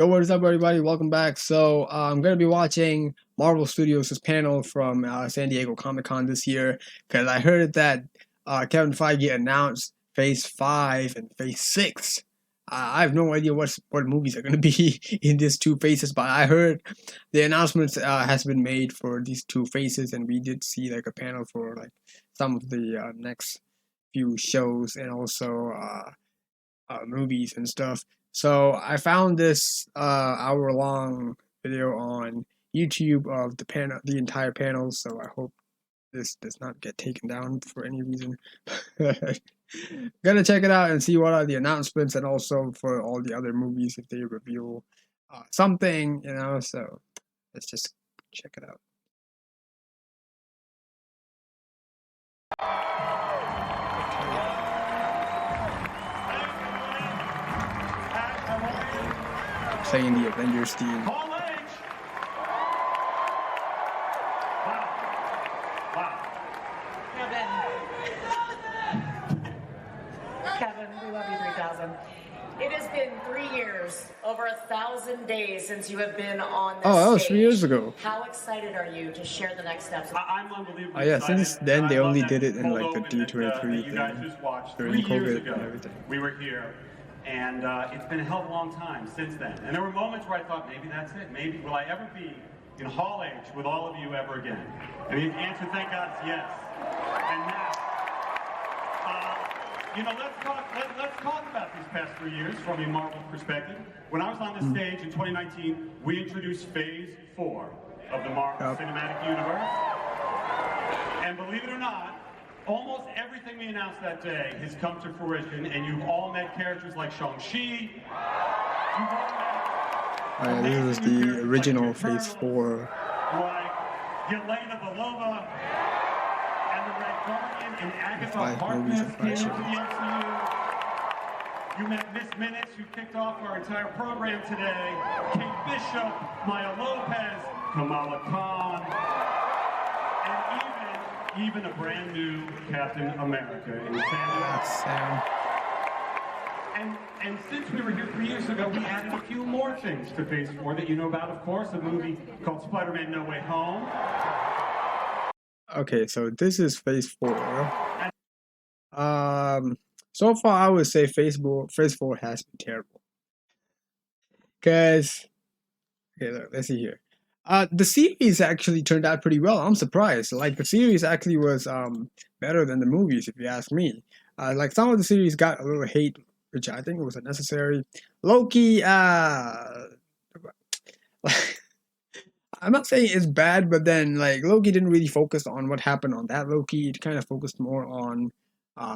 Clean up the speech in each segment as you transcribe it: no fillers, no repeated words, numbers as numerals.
Yo, what is up, everybody? Welcome back. So, I'm going to be watching Marvel Studios' panel from San Diego Comic-Con this year because I heard that Kevin Feige announced Phase 5 and Phase 6. I have no idea what movies are going to be in these two phases, but I heard the announcements has been made for these two phases, and we did see like a panel for like some of the next few shows and also movies and stuff. So I found this hour-long video on YouTube of the entire panel. So I hope this does not get taken down for any reason. Gonna check it out and see what are the announcements, and also for all the other movies if they reveal something, you know. So let's just check it out. Playing the Avengers theme. Kevin, we love you 3000. It has been 3 years, over 1,000 days since you have been on this that was stage. 3 years ago. How excited are you to share the next steps? I'm unbelievably yeah, excited. since then they only did it in cold like the open D23 you guys thing just watched. during 3 years COVID ago, and everything. we were here, and it's been a hell of a long time since then. And there were moments where I thought, maybe that's it. Maybe will I ever be in Hall H with all of you ever again? And the answer, thank God, is yes. And now, let's talk about these past 3 years from a Marvel perspective. When I was on this stage in 2019, we introduced Phase 4 of the Marvel Cinematic Universe. And believe it or not, almost everything we announced that day has come to fruition, and you've all met characters like Shang-Chi. This was the original Phase 4. Like Yelena Belova and the Red Guardian and Agatha Harkness came into the MCU. You met Miss Minutes, who kicked off our entire program today. Kate Bishop, Maya Lopez, Kamala Khan, and even a brand new Captain America in Sam. And since we were here 3 years ago, we added a few more things to Phase 4 that you know about, of course, a movie called Spider-Man No Way Home. Okay, so this is Phase 4. So far I would say Phase 4 has been terrible. Cause okay, look, let's see here. The series actually turned out pretty well. I'm surprised. Like the series actually was better than the movies, if you ask me. Like some of the series got a little hate, which I think was unnecessary. Loki, I'm not saying it's bad, but then like Loki didn't really focus on what happened on that Loki. It kind of focused more on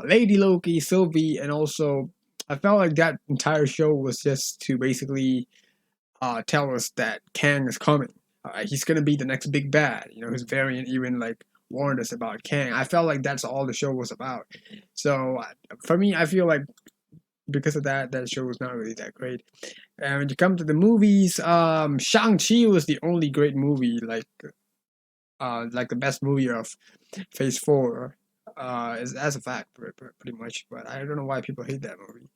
Lady Loki, Sylvie, and also I felt like that entire show was just to basically tell us that Kang is coming. He's gonna be the next big bad. You know, his variant even like warned us about Kang. I felt like that's all the show was about. So for me, I feel like because of that, that show was not really that great. And when you come to the movies, Shang-Chi was the only great movie, like the best movie of Phase 4, as a fact, pretty much. But I don't know why people hate that movie.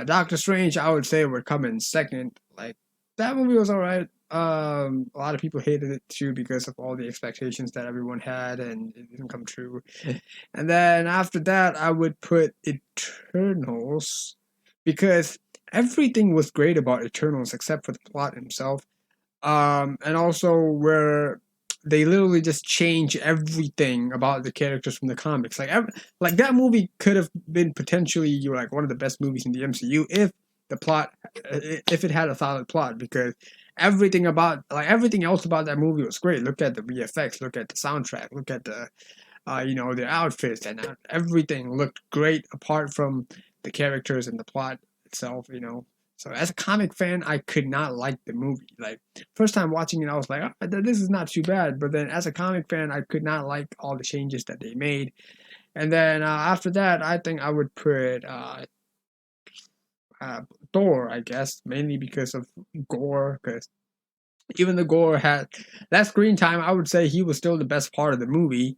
Doctor Strange, I would say, would come in second. Like that movie was alright. A lot of people hated it too because of all the expectations that everyone had, and it didn't come true. And then after that, I would put Eternals, because everything was great about Eternals except for the plot himself. And also where they literally just change everything about the characters from the comics. Like that movie could have been potentially like one of the best movies in the MCU if it had a solid plot, because everything else about that movie was great. Look at the VFX, look at the soundtrack, look at the their outfits, and everything looked great apart from the characters and the plot itself. So as a comic fan, I could not like the movie. Like first time watching it, I was like, oh, this is not too bad. But then as a comic fan, I could not like all the changes that they made. And then after that, I think I would put Thor, I guess, mainly because of Gore. Because even the Gore had that screen time, I would say he was still the best part of the movie.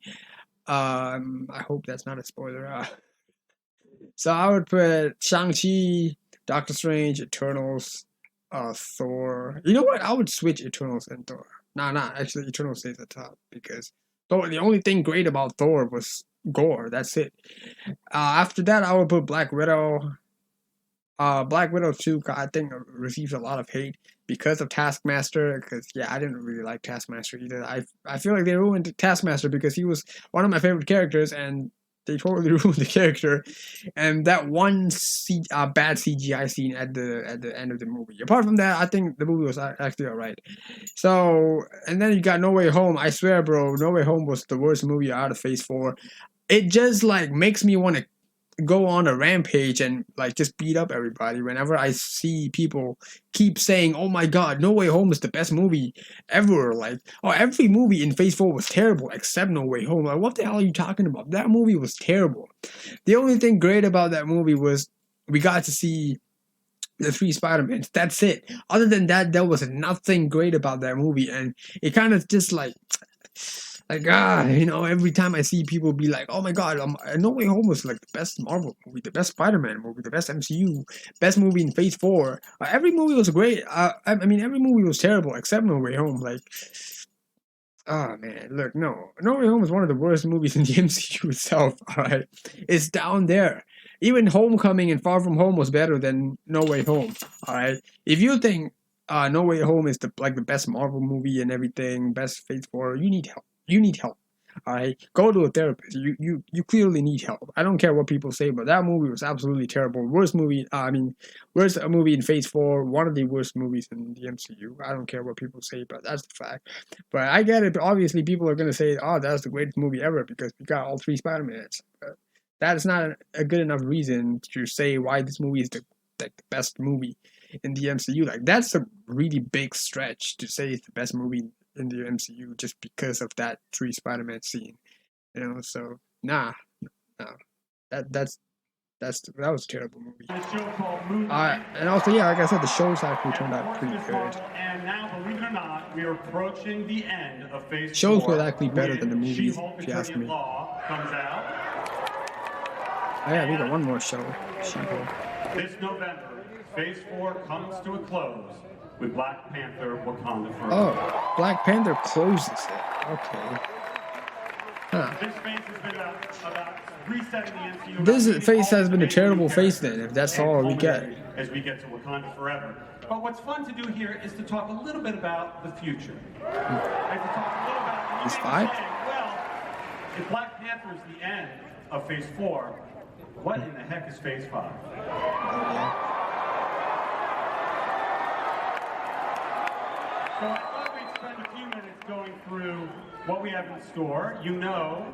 I hope that's not a spoiler. So I would put Shang-Chi, Doctor Strange, Eternals, Thor. You know what? I would switch Eternals and Thor. Nah. Actually, Eternals stays at the top because Thor. The only thing great about Thor was gore. That's it. After that, I would put Black Widow. Black Widow 2, I think receives a lot of hate because of Taskmaster. Because yeah, I didn't really like Taskmaster either. I feel like they ruined Taskmaster because he was one of my favorite characters, and they totally ruined the character. And that one bad CGI scene at the end of the movie. Apart from that, I think the movie was actually alright. So, and then you got No Way Home. I swear, bro, No Way Home was the worst movie out of Phase 4. It just like makes me want to go on a rampage and like just beat up everybody whenever I see people keep saying, "Oh my god, No Way Home is the best movie ever." Like, oh, every movie in Phase 4 was terrible except No Way Home. Like, what the hell are you talking about? That movie was terrible. The only thing great about that movie was we got to see the 3 Spider-Mans. That's it. Other than that, there was nothing great about that movie, and it kind of just like every time I see people be like, "Oh my god, No Way Home was like the best Marvel movie, the best Spider-Man movie, the best MCU, best movie in Phase 4." Every movie was great. I mean, every movie was terrible except No Way Home. Like, oh man, look, No Way Home is one of the worst movies in the MCU itself. All right, it's down there. Even Homecoming and Far From Home was better than No Way Home. All right, if you think No Way Home is the best Marvel movie and everything, best Phase 4, you need help. You need help. All right, go to a therapist. You clearly need help. I don't care what people say, but that movie was absolutely terrible. Worst movie. Worst movie in Phase 4. One of the worst movies in the MCU. I don't care what people say, but that's the fact. But I get it. Obviously, people are gonna say, "Oh, that's the greatest movie ever" because we got all 3 Spider-Mans. But that is not a good enough reason to say why this movie is the best movie in the MCU. Like, that's a really big stretch to say it's the best movie in the MCU just because of that 3 Spider-Man scene. So nah. That was a terrible movie. And also, yeah, like I said, the shows actually turned out pretty good. And now, believe it or not, we are approaching the end of Phase 4. Shows were actually better than the movies, if you ask me. Law comes out. Oh yeah, we got one more show. She-Hulk. This November, Phase 4 comes to a close with Black Panther: Wakanda Forever. Oh, Black Panther closes it. Okay. Huh. This phase has been about resetting the MCU. This phase has been a terrible phase then, if that's all we get. As we get to Wakanda Forever. But what's fun to do here is to talk a little bit about the future. And to talk a little about Phase 5? Well, if Black Panther is the end of Phase 4, what in the heck is Phase 5? So I thought we'd spend a few minutes going through what we have in store. You know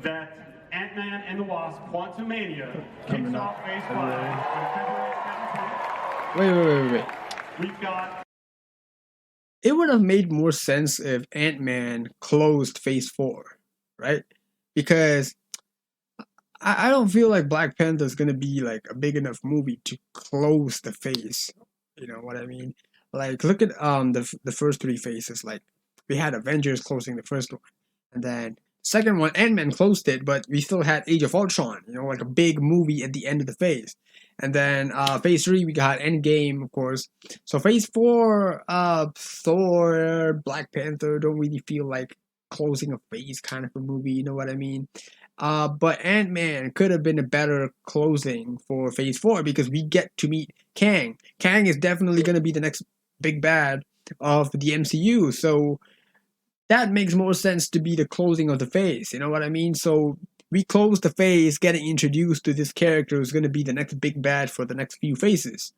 that Man and the Wasp Quantumania kicks off Phase 5 on February 17th. Wait. We've got... It would have made more sense if Ant-Man closed Phase 4, right? Because I don't feel like Black Panther is gonna be like a big enough movie to close the phase. You know what I mean? Like, look at the first 3 phases. Like, we had Avengers closing the first one, and then second one, Ant-Man closed it, but we still had Age of Ultron. Like a big movie at the end of the phase. And then Phase 3, we got Endgame, of course. So Phase 4, Thor, Black Panther don't really feel like closing a phase kind of a movie. You know what I mean? But Ant-Man could have been a better closing for Phase 4 because we get to meet Kang. Kang is definitely going to be the next big bad of the MCU. So that makes more sense to be the closing of the phase. You know what I mean? So we close the phase getting introduced to this character who's going to be the next big bad for the next few phases.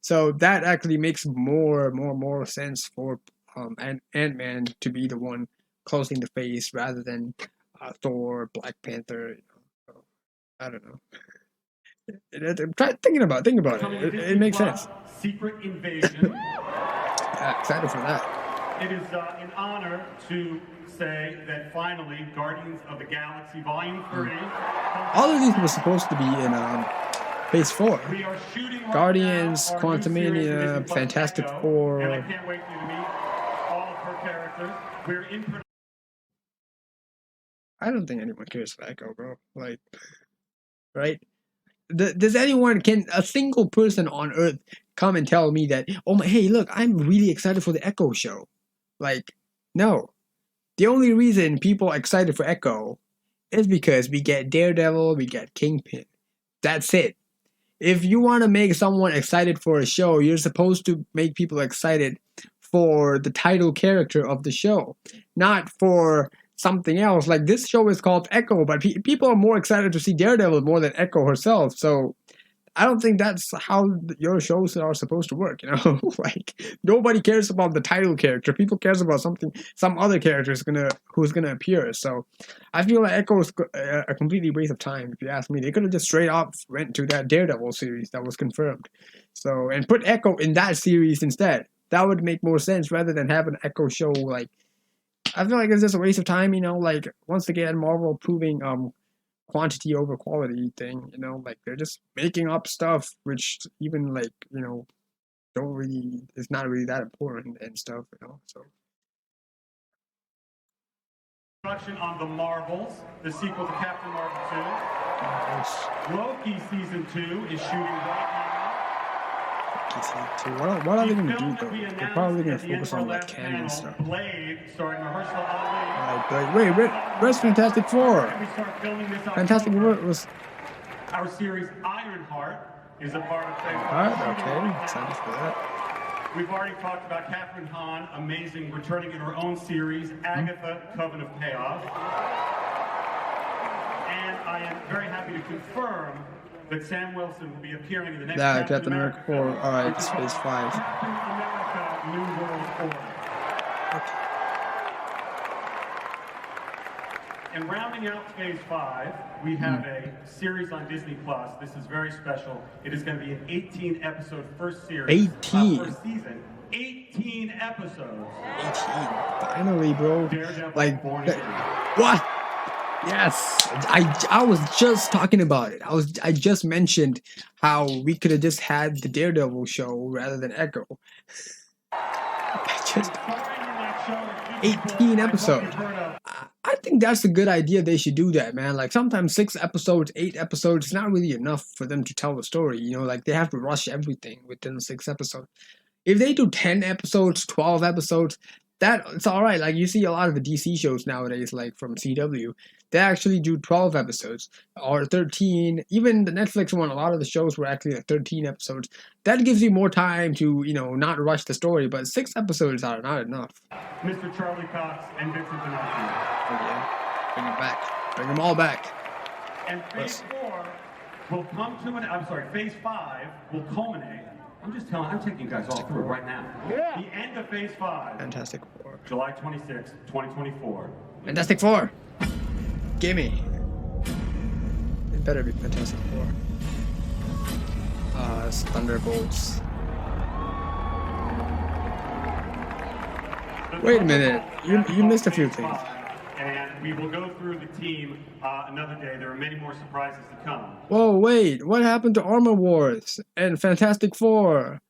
So that actually makes more sense for Ant-Man to be the one closing the phase rather than Thor, Black Panther. So, I don't know. Try thinking about it. It makes sense. Secret Invasion. Yeah, excited for that. It is an honor to say that finally Guardians of the Galaxy Volume 3. All of these were supposed to be in Phase 4. We are shooting right Guardians, now, our new series, Quantumania, Fantastic Echo, Four. And I can't wait for you to meet all of her characters. We're in production. I don't think anyone cares for Echo, bro. Like, right? Does anyone, can a single person on Earth come and tell me that, oh my, hey, look, I'm really excited for the Echo show. Like, no. The only reason people are excited for Echo is because we get Daredevil, we get Kingpin. That's it. If you want to make someone excited for a show, you're supposed to make people excited for the title character of the show, not for something else. Like, this show is called Echo, but people are more excited to see Daredevil more than Echo herself. So I don't think that's how your shows are supposed to work, you know? Like, nobody cares about the title character. People cares about some other character who's gonna appear. So I feel like Echo is a completely waste of time, if you ask me. They could have just straight up went to that Daredevil series that was confirmed. So, and put Echo in that series instead. That would make more sense rather than have an Echo show. Like, I feel like it's just a waste of time, you know? Like, once again, Marvel proving quantity over quality thing, you know, like they're just making up stuff which even like, you know, don't really, it's not really that important and stuff, you know. So Production on The Marvels, the sequel to Captain Marvel 2. Loki season 2 is shooting right now. what are they gonna do though? They're probably gonna focus on like Kang and stuff. Blade, starring Mahershala Ali. Wait, where's Fantastic Four? Fantastic Four was. Our series Ironheart is a part of Phase 1. Alright, okay, excited for that. We've already talked about Catherine Hahn, amazing, returning in her own series, Agatha, Coven of Chaos. And I am very happy to confirm that Sam Wilson will be appearing in the next Captain America 4. Alright, it's Phase 5. Captain America New World Order. Okay. And rounding out Phase 5, we have a series on Disney Plus. This is very special. It is going to be an 18-episode first series. 18? First season. 18 episodes. 18. Finally, bro. Daredevil Like, Born Again. what? Yes, I was just talking about it. I just mentioned how we could have just had the Daredevil show rather than Echo. 18 episodes. I think that's a good idea. They should do that, man. Like, sometimes 6 episodes, 8 episodes, it's not really enough for them to tell the story. You know, like they have to rush everything within 6 episodes. If they do 10 episodes, 12 episodes, it's all right. Like, you see a lot of the DC shows nowadays, like from CW, they actually do 12 episodes or 13. Even the Netflix one, a lot of the shows were actually like 13 episodes. That gives you more time to, you know, not rush the story, but 6 episodes are not enough. Mr. Charlie Cox and Vincent D'Onofrio. Oh, yeah. Bring them back. Bring them all back. And Phase 4 will come to Phase 5 will culminate. I'm taking you guys all through right now. Yeah. The end of Phase 5. Fantastic Four. July 26, 2024. Fantastic Four. Gimme. It better be Fantastic Four. It's Thunderbolts. Wait a minute. You missed a few things. And we will go through the team another day. There are many more surprises to come. Whoa, wait. What happened to Armor Wars and Fantastic Four?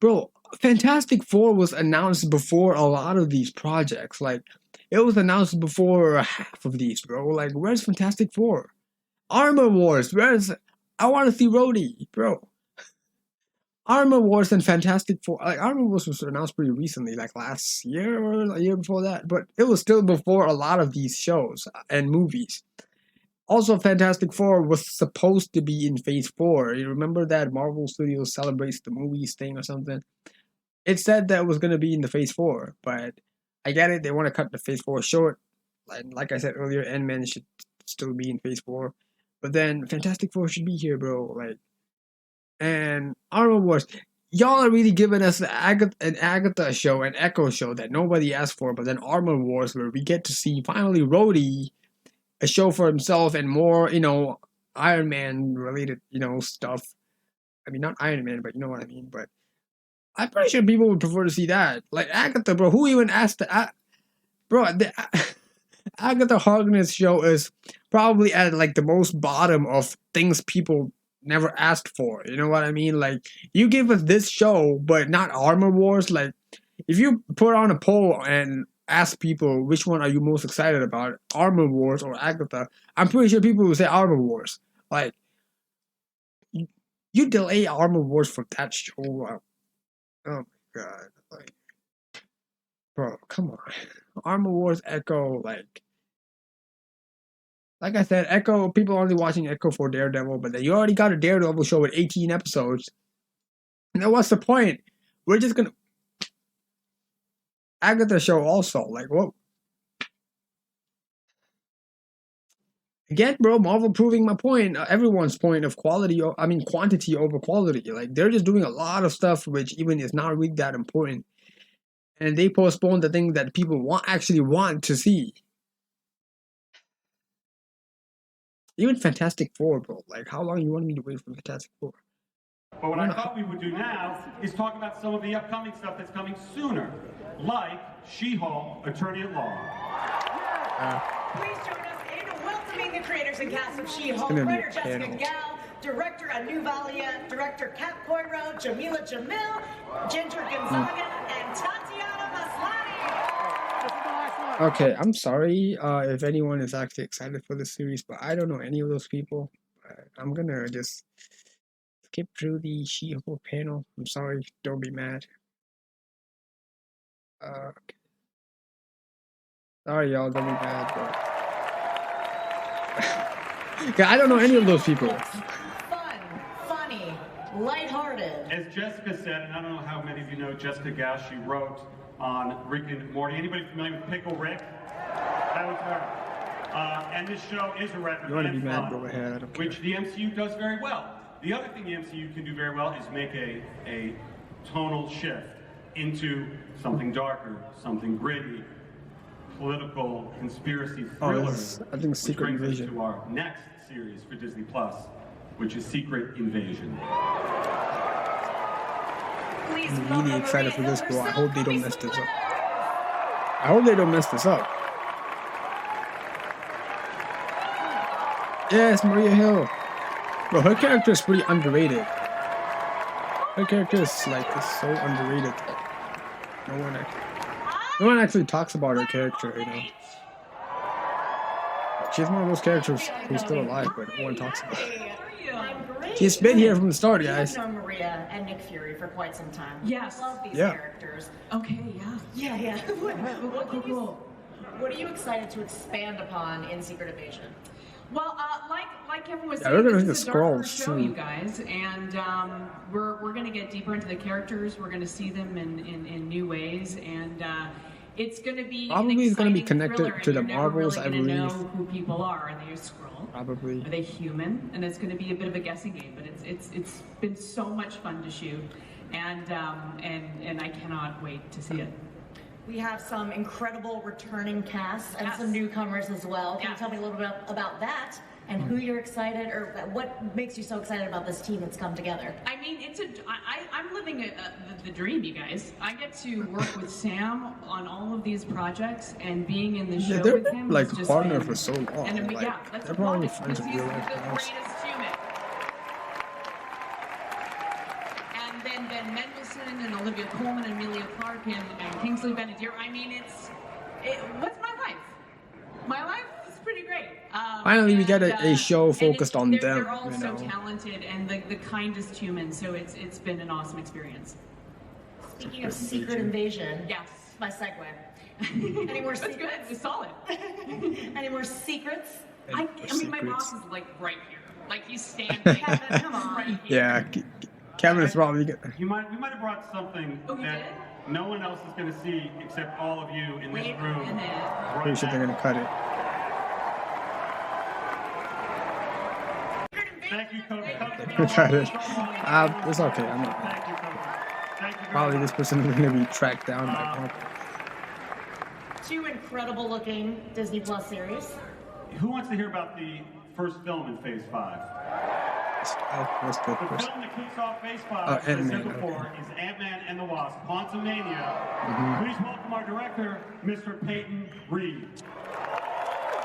Bro, Fantastic Four was announced before a lot of these projects. Like, it was announced before half of these, bro. Like, where's Fantastic Four? Armor Wars, I want to see Rhodey, bro. Armor Wars and Fantastic Four. Like, Armor Wars was announced pretty recently, like last year or a year before that. But it was still before a lot of these shows and movies. Also, Fantastic Four was supposed to be in Phase 4. You remember that Marvel Studios celebrates the movies thing or something? It said that it was going to be in the Phase 4, but I get it. They want to cut the Phase 4 short. Like I said earlier, Ant-Man should still be in Phase 4. But then Fantastic Four should be here, bro. Like, and Armor Wars. Y'all are really giving us an Agatha show, an Echo show that nobody asked for, but then Armor Wars, where we get to see finally Rhodey, a show for himself, and more, you know, Iron Man related, you know, stuff. I mean, not Iron Man, but you know what I mean. But I'm pretty sure people would prefer to see that. Like, Agatha, bro. Who even asked that? Bro, Agatha Harkness show is probably at like the most bottom of things people never asked for. You know what I mean? Like, you give us this show, but not Armor Wars. Like, if you put on a poll and ask people which one are you most excited about, Armor Wars or Agatha, I'm pretty sure people will say Armor Wars. Like, You delay Armor Wars for that show. Oh my god. Like, bro, come on. Armor Wars Echo, like I said, Echo, people are only watching Echo for Daredevil, but then you already got a Daredevil show with 18 episodes. Now what's the point? We're just gonna Agatha show also. Like, what? Again, bro, Marvel proving my point, everyone's point of quality, quantity over quality. Like, they're just doing a lot of stuff which even is not really that important. And they postpone the thing that people actually want to see. Even Fantastic Four, bro. Like, how long you want me to wait for Fantastic Four? But what I thought we would do now is talk about some of the upcoming stuff that's coming sooner, like She-Hulk, Attorney at Law. Please join us in welcoming the creators and cast of She-Hulk, writer Jessica Gal, director Anu Valia, director Kat Coiro, Jamila Jamil, Ginger Gonzaga, and Tatiana Maslany. Okay, I'm sorry if anyone is actually excited for this series, but I don't know any of those people. I'm gonna just skip through the She-Hulk panel. I'm sorry, don't be mad. Okay. Sorry, y'all, don't be mad, but I don't know any of those people. Fun, funny, lighthearted. As Jessica said, and I don't know how many of you know Jessica Gal, she wrote on Rick and Morty. Anybody familiar with Pickle Rick? That was her. And this show is a record. You want to be mad, go ahead. Which the MCU does very well. The other thing the MCU can do very well is make a tonal shift into something darker, something gritty, political conspiracy thrillers. I think Secret Invasion. To our next series for Disney Plus, which is Secret Invasion. I'm really excited for this, bro. I hope they don't mess this up. I hope they don't mess this up. Yes, Maria Hill. Bro, her character is pretty underrated. Her character is so underrated. No one actually talks about her character, you know. She's one of those characters who's still alive, but no one talks about her. She's been here from the start, guys. You've known Maria and Nick Fury for quite some time. Yes. Love these characters. Okay, yeah. Yeah. What are you excited to expand upon in Secret Invasion? Well, like Kevin was we're gonna saying, hit this the is a darker scrolls show, soon. you guys, and we're gonna get deeper into the characters. We're gonna see them in new ways, and it's gonna be Probably it's gonna be connected to the Marvels, I believe. Know who people are. Are they a Skrull? Probably. Are they human? And it's gonna be a bit of a guessing game, but it's been so much fun to shoot, and I cannot wait to see it. We have some incredible returning casts and some newcomers as well. Can you tell me a little bit about that and who you're excited, or what makes you so excited about this team that's come together? I mean, I'm living the dream, you guys. I get to work with Sam on all of these projects, and being in the show with him. Like just partner been, for so long. And Like, they're probably friends in real life. The greatest human. And then Ben Mendelsohn and Olivia Colman and Emilia Clarke and Kingsley Benadir. I mean, what's my life? My life is pretty great. Finally, we get a show focused on them. They're all you so know. talented and the kindest humans. So it's been an awesome experience. Speaking of Secret Invasion, Yes. my segue. Any more That's secrets? good. It's solid. Any more secrets? I mean, my boss is like right here. Like he's standing. Come on. Right here. Yeah, Kevin is probably good. We might have brought something that no one else is going to see except all of you in this room. Pretty sure they're gonna cut it. Thank you, Kobe. Cut it. It's okay. I'm not. Thank you, Kobe. Thank you. Probably this person is gonna be tracked down by Marvel. Two incredible looking Disney Plus series. Who wants to hear about the first film in Phase 5? That's good. The film that kicks off Phase 5, as I said Ant-Man, before, is Ant-Man and the Wasp Quantumania. Please welcome our director, Mr. Peyton Reed.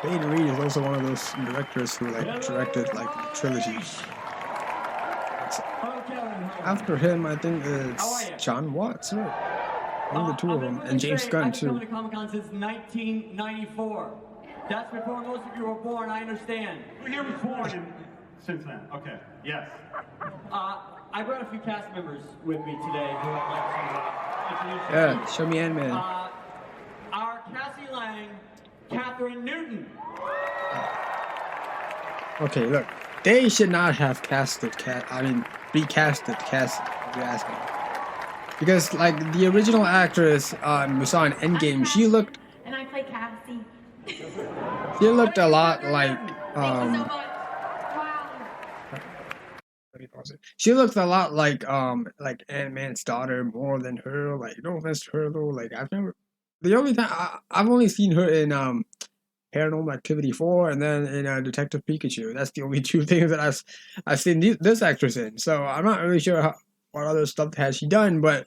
Peyton Reed is also one of those directors who directed trilogies. After him, I think it's John Watts, right? One of the two of them, and James Gunn too. I've been coming to Comic-Con since 1994. That's before most of you were born, I understand. He was born since then. Okay. Yes. I brought a few cast members with me today who I'd like to introduce. Yeah, show me Ant-Man. Our Cassie Lang, Catherine Newton. Okay, look, they should not have recasted Cassie, if you ask me. Because, like, the original actress we saw in Endgame, she looked... And I play Cassie. She looked a lot like... Thank you so much. Wow. Let me pause it. She looked a lot like Ant-Man's daughter more than her. Like, no offense to her, though. Like, the only time... I've only seen her in, Paranormal Activity 4 and then in Detective Pikachu. That's the only two things that I've seen this actress in. So I'm not really sure what other stuff has she done, but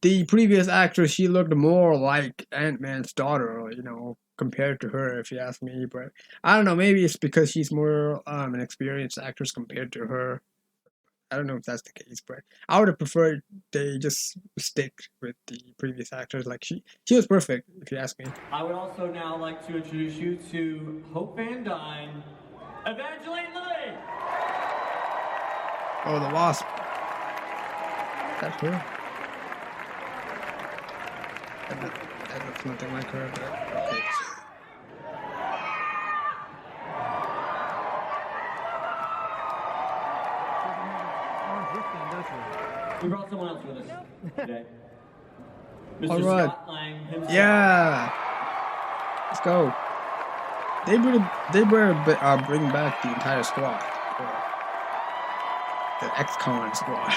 the previous actress, she looked more like Ant-Man's daughter, you know, compared to her, if you ask me. But I don't know, maybe it's because she's more an experienced actress compared to her. I don't know if that's the case, but I would have preferred they just stick with the previous actors. Like she was perfect, if you ask me. I would also now like to introduce you to Hope Van Dyne, Evangeline Lilly. Oh, the Wasp. That's her. That looks nothing like her, but okay. We brought someone else with us today. Mr. All right. Scott Lang himself. Yeah. Let's go. They better bring back the entire squad. The ex-con squad.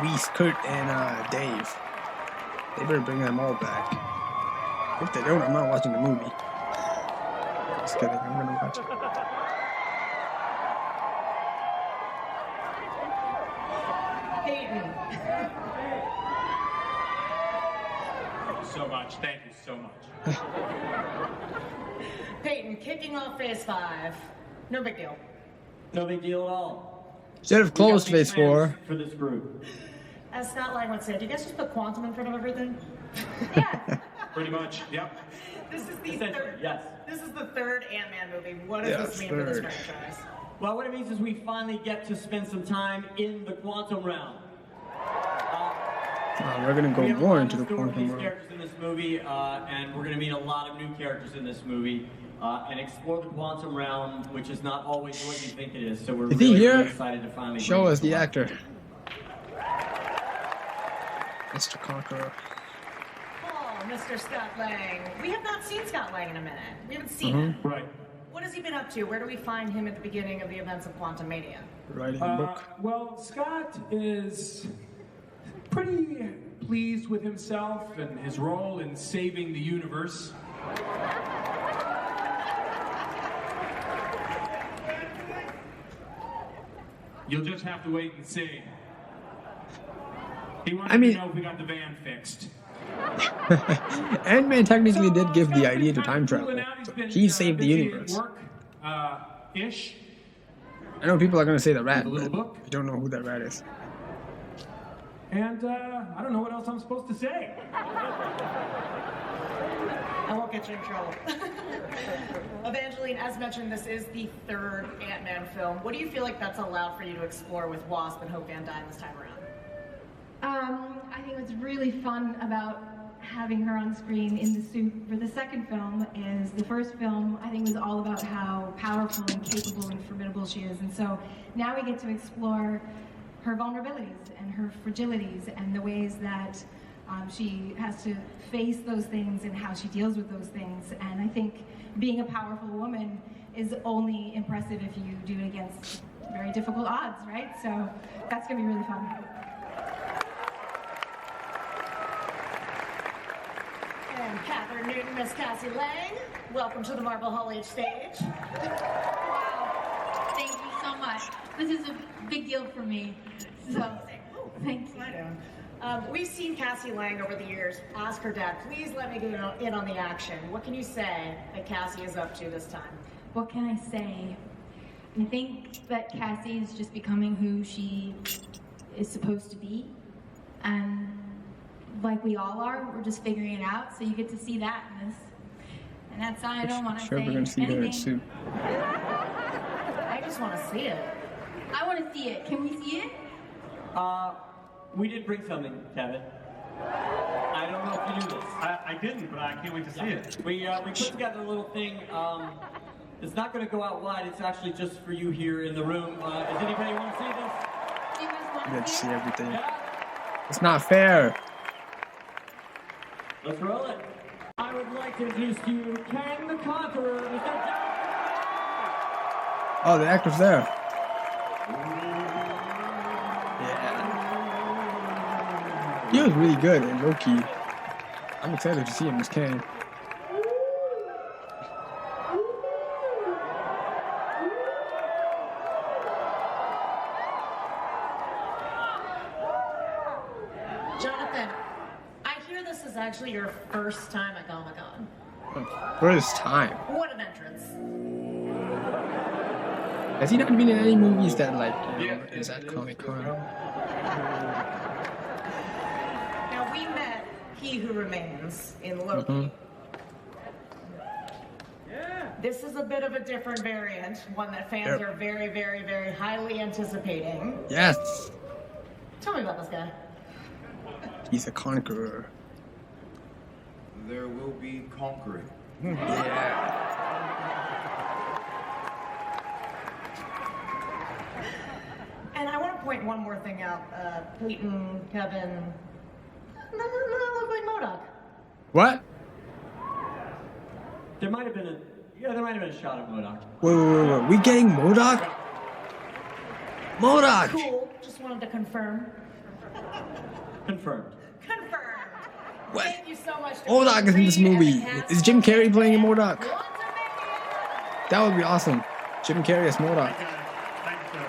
Luis, Kurt, and Dave. They better bring them all back. If they don't, I'm not watching the movie. Just kidding, I'm gonna watch it. Peyton. Thank you so much. Thank you so much. Peyton, kicking off Phase 5. No big deal. No big deal at all. Should have closed We got big Phase plans 4. for this group. As Scott Lang would say, do you guys just put quantum in front of everything? Yeah. Pretty much. Yep. This is the Essentially, third. yes. This is the third Ant-Man movie. What does Yes, this mean for this third. franchise? Well, what it means is we finally get to spend some time in the quantum realm. We're gonna go We have a more lot into in the store for quantum these world. characters in this movie, and we're going to meet a lot of new characters in this movie, and explore the quantum realm, which is not always what you think it is. So we're Is he really, here? really excited to finally Show bring us it the to life. actor. Mr. Conqueror. Oh, Mr. Scott Lang. We have not seen Scott Lang in a minute. We haven't seen him. Right. What has he been up to? Where do we find him at the beginning of the events of Quantumania? Writing a book. Well, Scott is pretty pleased with himself and his role in saving the universe. You'll just have to wait and see. He wanted I mean- to know if we got the van fixed. Ant-Man technically did give the Scott's idea been to time kinda travel. cooling out. He's So been, he saved the busy at universe. Work, ish. I know people are gonna say the rat, The but little book. you don't know who that rat is. And I don't know what else I'm supposed to say. I won't get you in trouble. Evangeline, as mentioned, this is the third Ant-Man film. What do you feel like that's allowed for you to explore with Wasp and Hope Van Dyne this time around? I think what's really fun about having her on screen in the suit for the second film is the first film, I think, was all about how powerful and capable and formidable she is. And so now we get to explore her vulnerabilities and her fragilities and the ways that she has to face those things and how she deals with those things. And I think being a powerful woman is only impressive if you do it against very difficult odds, right? So that's gonna be really fun. And Catherine Newton, Miss Cassie Lang, welcome to the Marble Hall H stage. Wow. Thank you so much. This is a big deal for me. So, thank you. We've seen Cassie Lang over the years ask her dad, please let me get in on the action. What can you say that Cassie is up to this time? What can I say? I think that Cassie is just becoming who she is supposed to be. And like we all are, we're just figuring it out. So you get to see that in this. And that's I don't want to Sure, say we're gonna see her in anything. suit. I just just want to see it. I want to see it. Can we see it? We did bring something, Kevin. I don't know if you knew this. I didn't, but I can't wait to see it. We put together a little thing. It's not going to go out wide. It's actually just for you here in the room. Does anybody want to see this? Do you guys want You get to to see see it? everything. Yeah. It's not fair. Let's roll it. I would like to introduce to you Kang the Conqueror, Mr. John. Oh, the actor's there. Yeah. He was really good in Loki. I'm excited to see him as Kang. Jonathan, I hear this is actually your first time at Comic-Con. First time. What an entrance. Has he not been in any movies that, like, you know, is at Comic-Con? Now, we met He Who Remains in Loki. Mhm. This is a bit of a different variant, one that fans Yep. are very, very, very highly anticipating. Yes. Tell me about this guy. He's a conqueror. There will be conquering. Yeah. And I want to point one more thing out. Peyton, Kevin, none of them look like MODOK. What? There might have been a shot of MODOK. Wait. We getting MODOK? MODOK! Cool. Just wanted to confirm. Confirmed. Confirmed. What? Thank you so much. to MODOK is in this Reed and the movie. cast Is Jim Carrey playing MODOK? Quantumania. That would be awesome. Jim Carrey as MODOK. Thank you,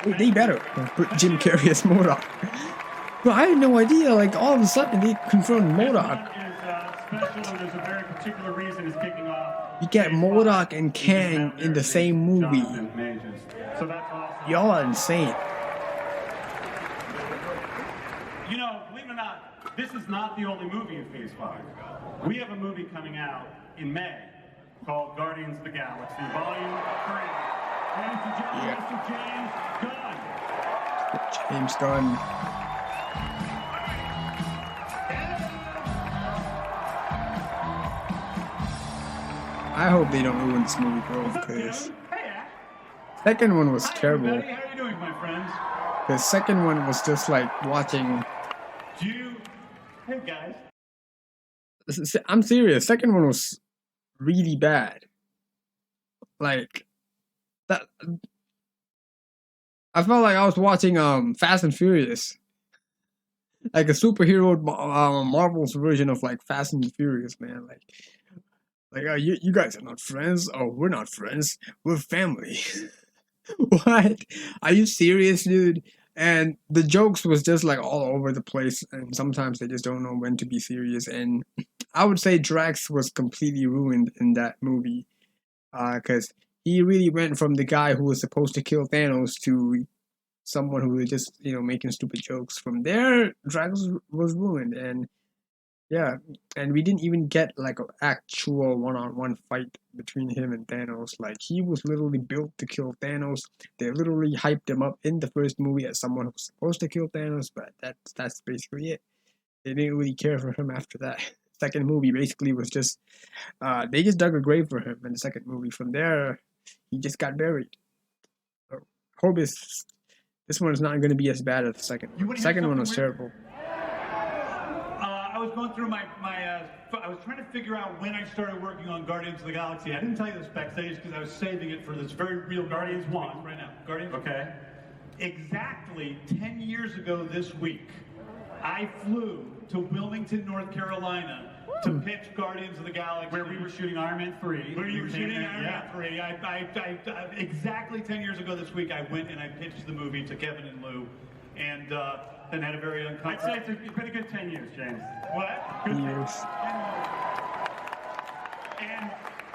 sir. Wait, they better put Jim Carrey as MODOK. But I had no idea. Like, all of a sudden, they confirmed This MODOK. one is special, and there's a very particular reason it's kicking off. You get Phase MODOK 5, and which is Kang now in the very same big movie. Jonathan Majors. So that's awesome. Y'all are insane. You know, believe it or not, this is not the only movie in Phase 5. We have a movie coming out in May called Guardians of the Galaxy, Volume 3. Ladies and gentlemen, Yeah. Mr. James Gunn. James Gunn. I hope they don't ruin this movie, bro, What's up, because Kevin? Hey, Ash. second one was Hi, terrible. everybody. How are you doing, my friends? The second one was just like watching. Do you... Hey, guys. I'm serious. Second one was really bad. Like that. I felt like I was watching Fast and Furious, like a superhero Marvel's version of like Fast and Furious, man. Like you guys are not friends. Oh, we're not friends. We're family. What? Are you serious, dude? And the jokes was just like all over the place, and sometimes they just don't know when to be serious. And I would say Drax was completely ruined in that movie, because he really went from the guy who was supposed to kill Thanos to someone who was just making stupid jokes. From there, Drax was ruined, and yeah, and we didn't even get like an actual one-on-one fight between him and Thanos. Like, he was literally built to kill Thanos. They literally hyped him up in the first movie as someone who was supposed to kill Thanos, but that's basically it. They didn't really care for him after that. Second movie basically was just they just dug a grave for him in the second movie. From there, he just got buried. So, hope this one is not going to be as bad as the second You one. wanna hear Second one was something weird? terrible. I was going through I was trying to figure out when I started working on Guardians of the Galaxy. I didn't tell you this backstage because I was saving it for this very real Guardians 1 right now. Guardians, okay. Exactly 10 years ago this week, I flew to Wilmington, North Carolina to pitch Guardians of the Galaxy. Where we were shooting Iron Man 3. Where you were shooting Iron Man 3. Exactly 10 years ago this week, I went and I pitched the movie to Kevin and Lou, and then had a very uncomfortable... I'd say it's been a good 10 years, James. What? Good 10 Years. And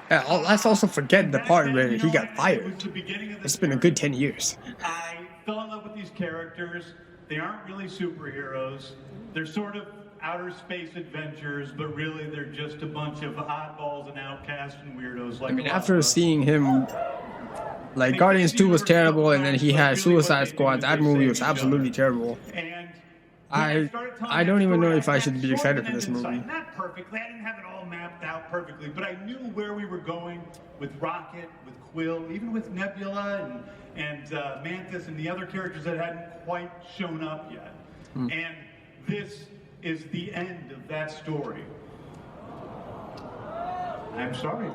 Yeah, let's also forget the part where he got it was fired. the beginning of this It's been a good 10 years. I fell in love with these characters. They aren't really superheroes. They're sort of outer space adventures, but really they're just a bunch of oddballs and outcasts and weirdos. Like I mean, a lot after of us. seeing him Like Guardians 2 was terrible, and then he had Suicide Squad. That movie was absolutely terrible. And I don't even know if I should be excited for this movie. Not perfectly. I didn't have it all mapped out perfectly, but I knew where we were going with Rocket, with Quill, even with Nebula and Mantis and the other characters that hadn't quite shown up yet. And this is the end of that story. I'm sorry.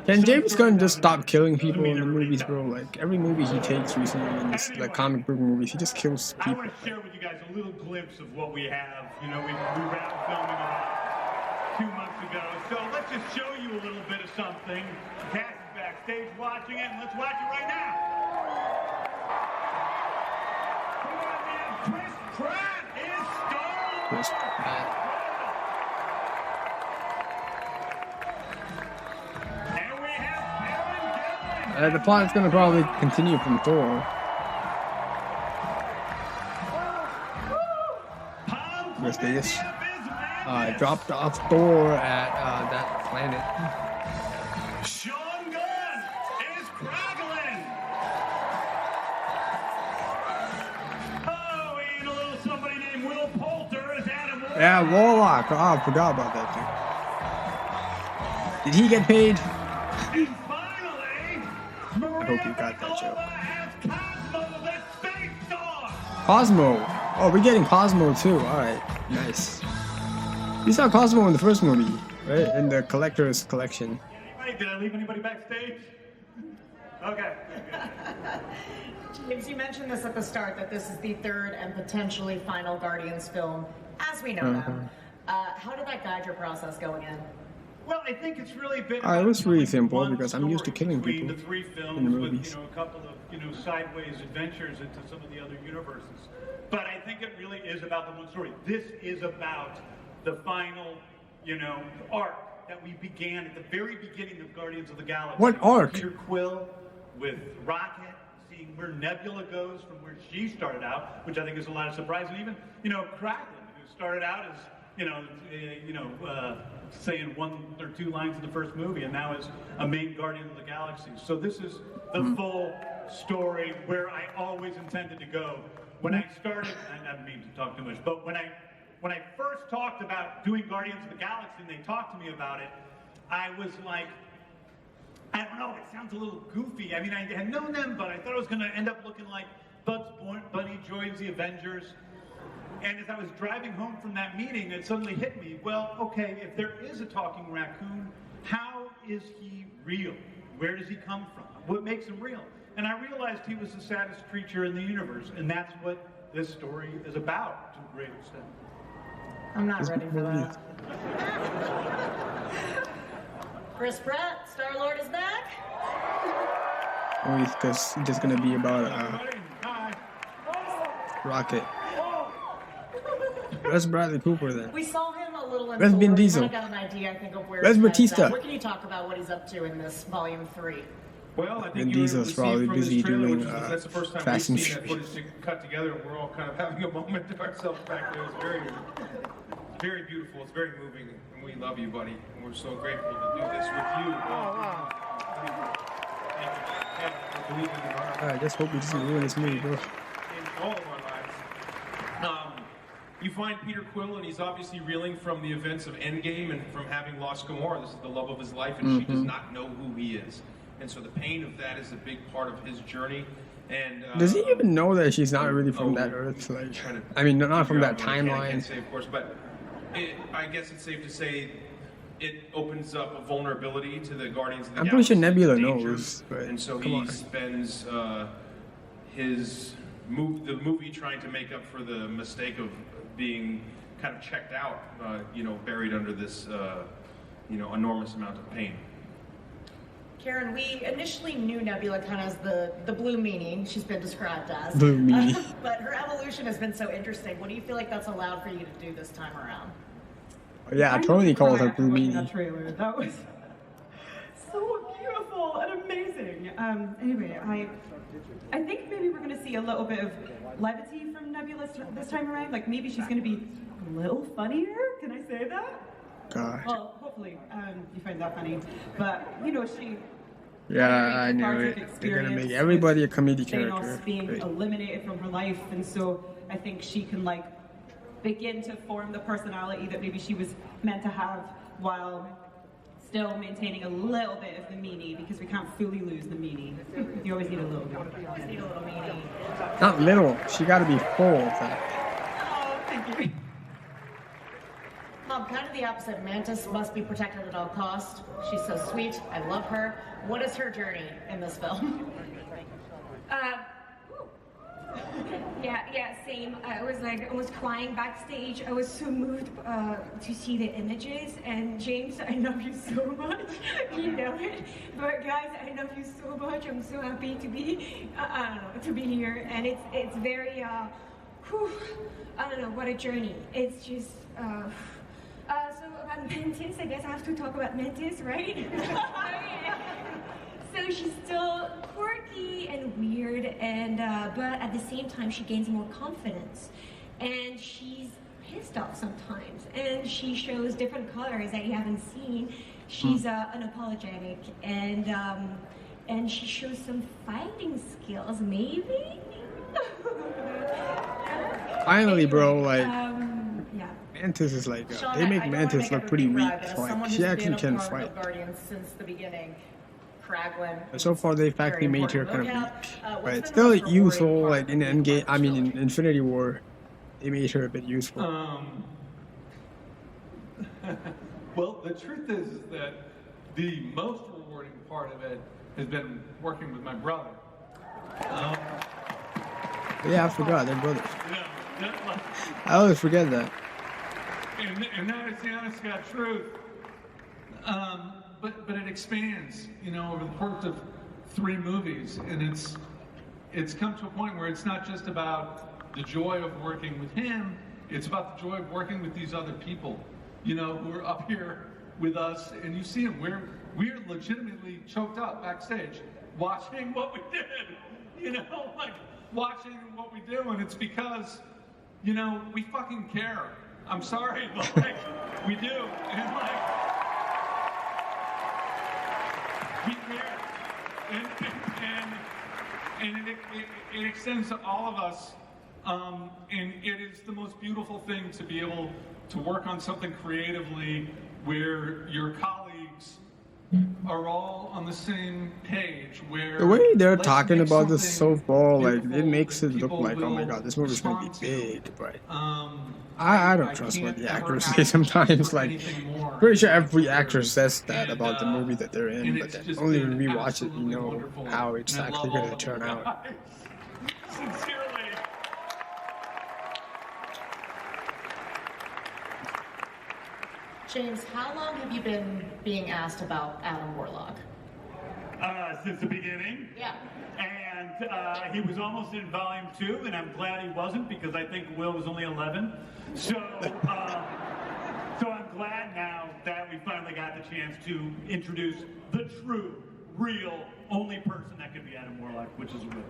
Can James Gunn just stop killing people in the movies, bro? Like every movie he takes recently in this like comic book movies, he just kills I people. want to share with you guys a little glimpse of what we have. You know, we wrapped filming about 2 months ago, so let's just show you a little bit of something. Cass is backstage watching it, and let's watch it right now. Come on, man. Chris Pratt is Star-Lord. Chris Pratt. The plot is going to probably continue from Thor. Yes, they just dropped off Thor at that planet. Sean Gunn is crackling. Oh, and a little somebody named Will Poulter is Adam Warlock. Yeah, Warlock. Oh, I forgot about that dude. Did he get paid? I hope you got that joke. Cosmo. Oh, we're getting Cosmo too. Alright, nice. You saw Cosmo in the first movie, right? In the collector's collection. Did I leave anybody backstage? Okay. James, you mentioned this at the start, that this is the third and potentially final Guardians film, as we know them. How did that guide your process going in? Well, I think it's really been. It was really simple because I'm used to killing between people the 3 films in the with, movies. a couple of, sideways adventures into some of the other universes. But I think it really is about the one story. This is about the final, arc that we began at the very beginning of Guardians of the Galaxy. What arc? Peter Quill with Rocket, seeing where Nebula goes from where she started out, which I think is a lot of surprise. And even, Kraglin, who started out as, saying 1 or 2 lines in the first movie, and now is a main Guardian of the Galaxy. So this is the full story where I always intended to go. When I started, I don't mean to talk too much, but when I first talked about doing Guardians of the Galaxy and they talked to me about it, I was like, I don't know, it sounds a little goofy. I mean, I had known them, but I thought it was going to end up looking like Bugs Bunny joins the Avengers. And as I was driving home from that meeting, it suddenly hit me, well, okay, if there is a talking raccoon, how is he real? Where does he come from? What makes him real? And I realized he was the saddest creature in the universe, and that's what this story is about, to a great extent. I'm not ready for that. Chris Pratt, Star-Lord is back. Or it's just gonna be about Rocket. Where's Bradley Cooper then? We saw him a little in Where's Thor. Vin We Diesel? kind of got an idea, I think, of where Where's his head's Batista? at. What can you talk about what he's up to in this volume 3? Well, I Vin think you Diesel's see probably from this busy trailer, doing, which is, that's the first time Fast we've and seen that Furious. footage cut together, and we're all kind of having a moment to ourselves back there. It's very, very beautiful. It's very moving, and we love you, buddy. And we're so grateful to do this with you. Thank you for believing in our I just hope he doesn't ruin this movie, bro. in all of our lives. You find Peter Quill, and he's obviously reeling from the events of Endgame and from having lost Gamora. This is the love of his life, and she does not know who he is. And so the pain of that is a big part of his journey. And Does he even know that she's not really from that Earth? Like, I mean, not from that I timeline. can't say, of course, but I guess it's safe to say it opens up a vulnerability to the Guardians of the I'm pretty sure Galaxy, Nebula dangers, knows, but and so come he on. spends the movie trying to make up for the mistake of being kind of checked out, buried under this, enormous amount of pain. Karen, we initially knew Nebula kind of as the blue meanie she's been described as. Blue meanie. But her evolution has been so interesting. What do you feel like that's allowed for you to do this time around? Yeah, Tony called her Blue Watching Meanie. that trailer, that was so beautiful and amazing. Anyway, I think maybe we're going to see a little bit of levity from Nebula this time around. Like maybe she's going to be a little funnier. Can I say that? God. Well, hopefully you find that funny. But, you know, she... Yeah, I knew it. They're gonna make everybody a comedy character. being Great. eliminated from her life, and so I think she can like begin to form the personality that maybe she was meant to have while still maintaining a little bit of the meanie, because we can't fully lose the meanie. You always need a little bit. You always need a little meanie. Not little. She got to be full of that. Oh, thank you. Kind of the opposite. Mantis must be protected at all costs. She's so sweet. I love her. What is her journey in this film? Yeah, same. I was like almost crying backstage. I was so moved to see the images. And James, I love you so much. You know it. But guys, I love you so much. I'm so happy to be here. And it's very I don't know, what a journey. It's just so about Mantis, I guess I have to talk about Mantis, right? So she's still quirky and weird, and but at the same time she gains more confidence, and she's pissed off sometimes, and she shows different colors that you haven't seen. She's unapologetic, and she shows some fighting skills, maybe. Finally, bro, like yeah. Mantis is like Sean, they make I don't Mantis wanna make look it pretty weak. rewrite, but as Like someone she who's actually been a can part fight. of Guardians since the beginning, Kraglin. So far, they've very actually made her important. kind of Lookout, weak, what's but been it's the still most rewarding useful. part Like in of being Endgame, part I of mean this in Infinity War, they made her a bit useful. Well, the truth is that the most rewarding part of it has been working with my brother. Yeah, I forgot they're brothers. Yeah, I always forget that. and that is the honest to God truth. But it expands, you know, over the course of 3 movies, and it's come to a point where it's not just about the joy of working with him, it's about the joy of working with these other people, you know, who are up here with us, and you see them, we're legitimately choked up backstage watching what we did, you know, like watching what we do, and it's because, you know, we fucking care. I'm sorry, but like, we do, and like, we care, and it extends to all of us, and it is the most beautiful thing to be able to work on something creatively where your colleagues are all on the same page. Where The way they're let's talking make about this so something far, like it beautiful makes that it look people like, oh my will god, this movie's gonna be respond to. big, but I don't trust what the actors say sometimes. Like, anything more. pretty sure every actor says that about the movie that they're in, and but it's then just only been when we watch it, you absolutely know wonderful. how it's And I actually love all gonna of turn you out. guys. Sincerely. James, how long have you been being asked about Adam Warlock? Since the beginning. Yeah. And he was almost in volume 2, and I'm glad he wasn't, because I think Will was only 11. So, so I'm glad now that we finally got the chance to introduce the true, real, only person that could be Adam Warlock, which is Will.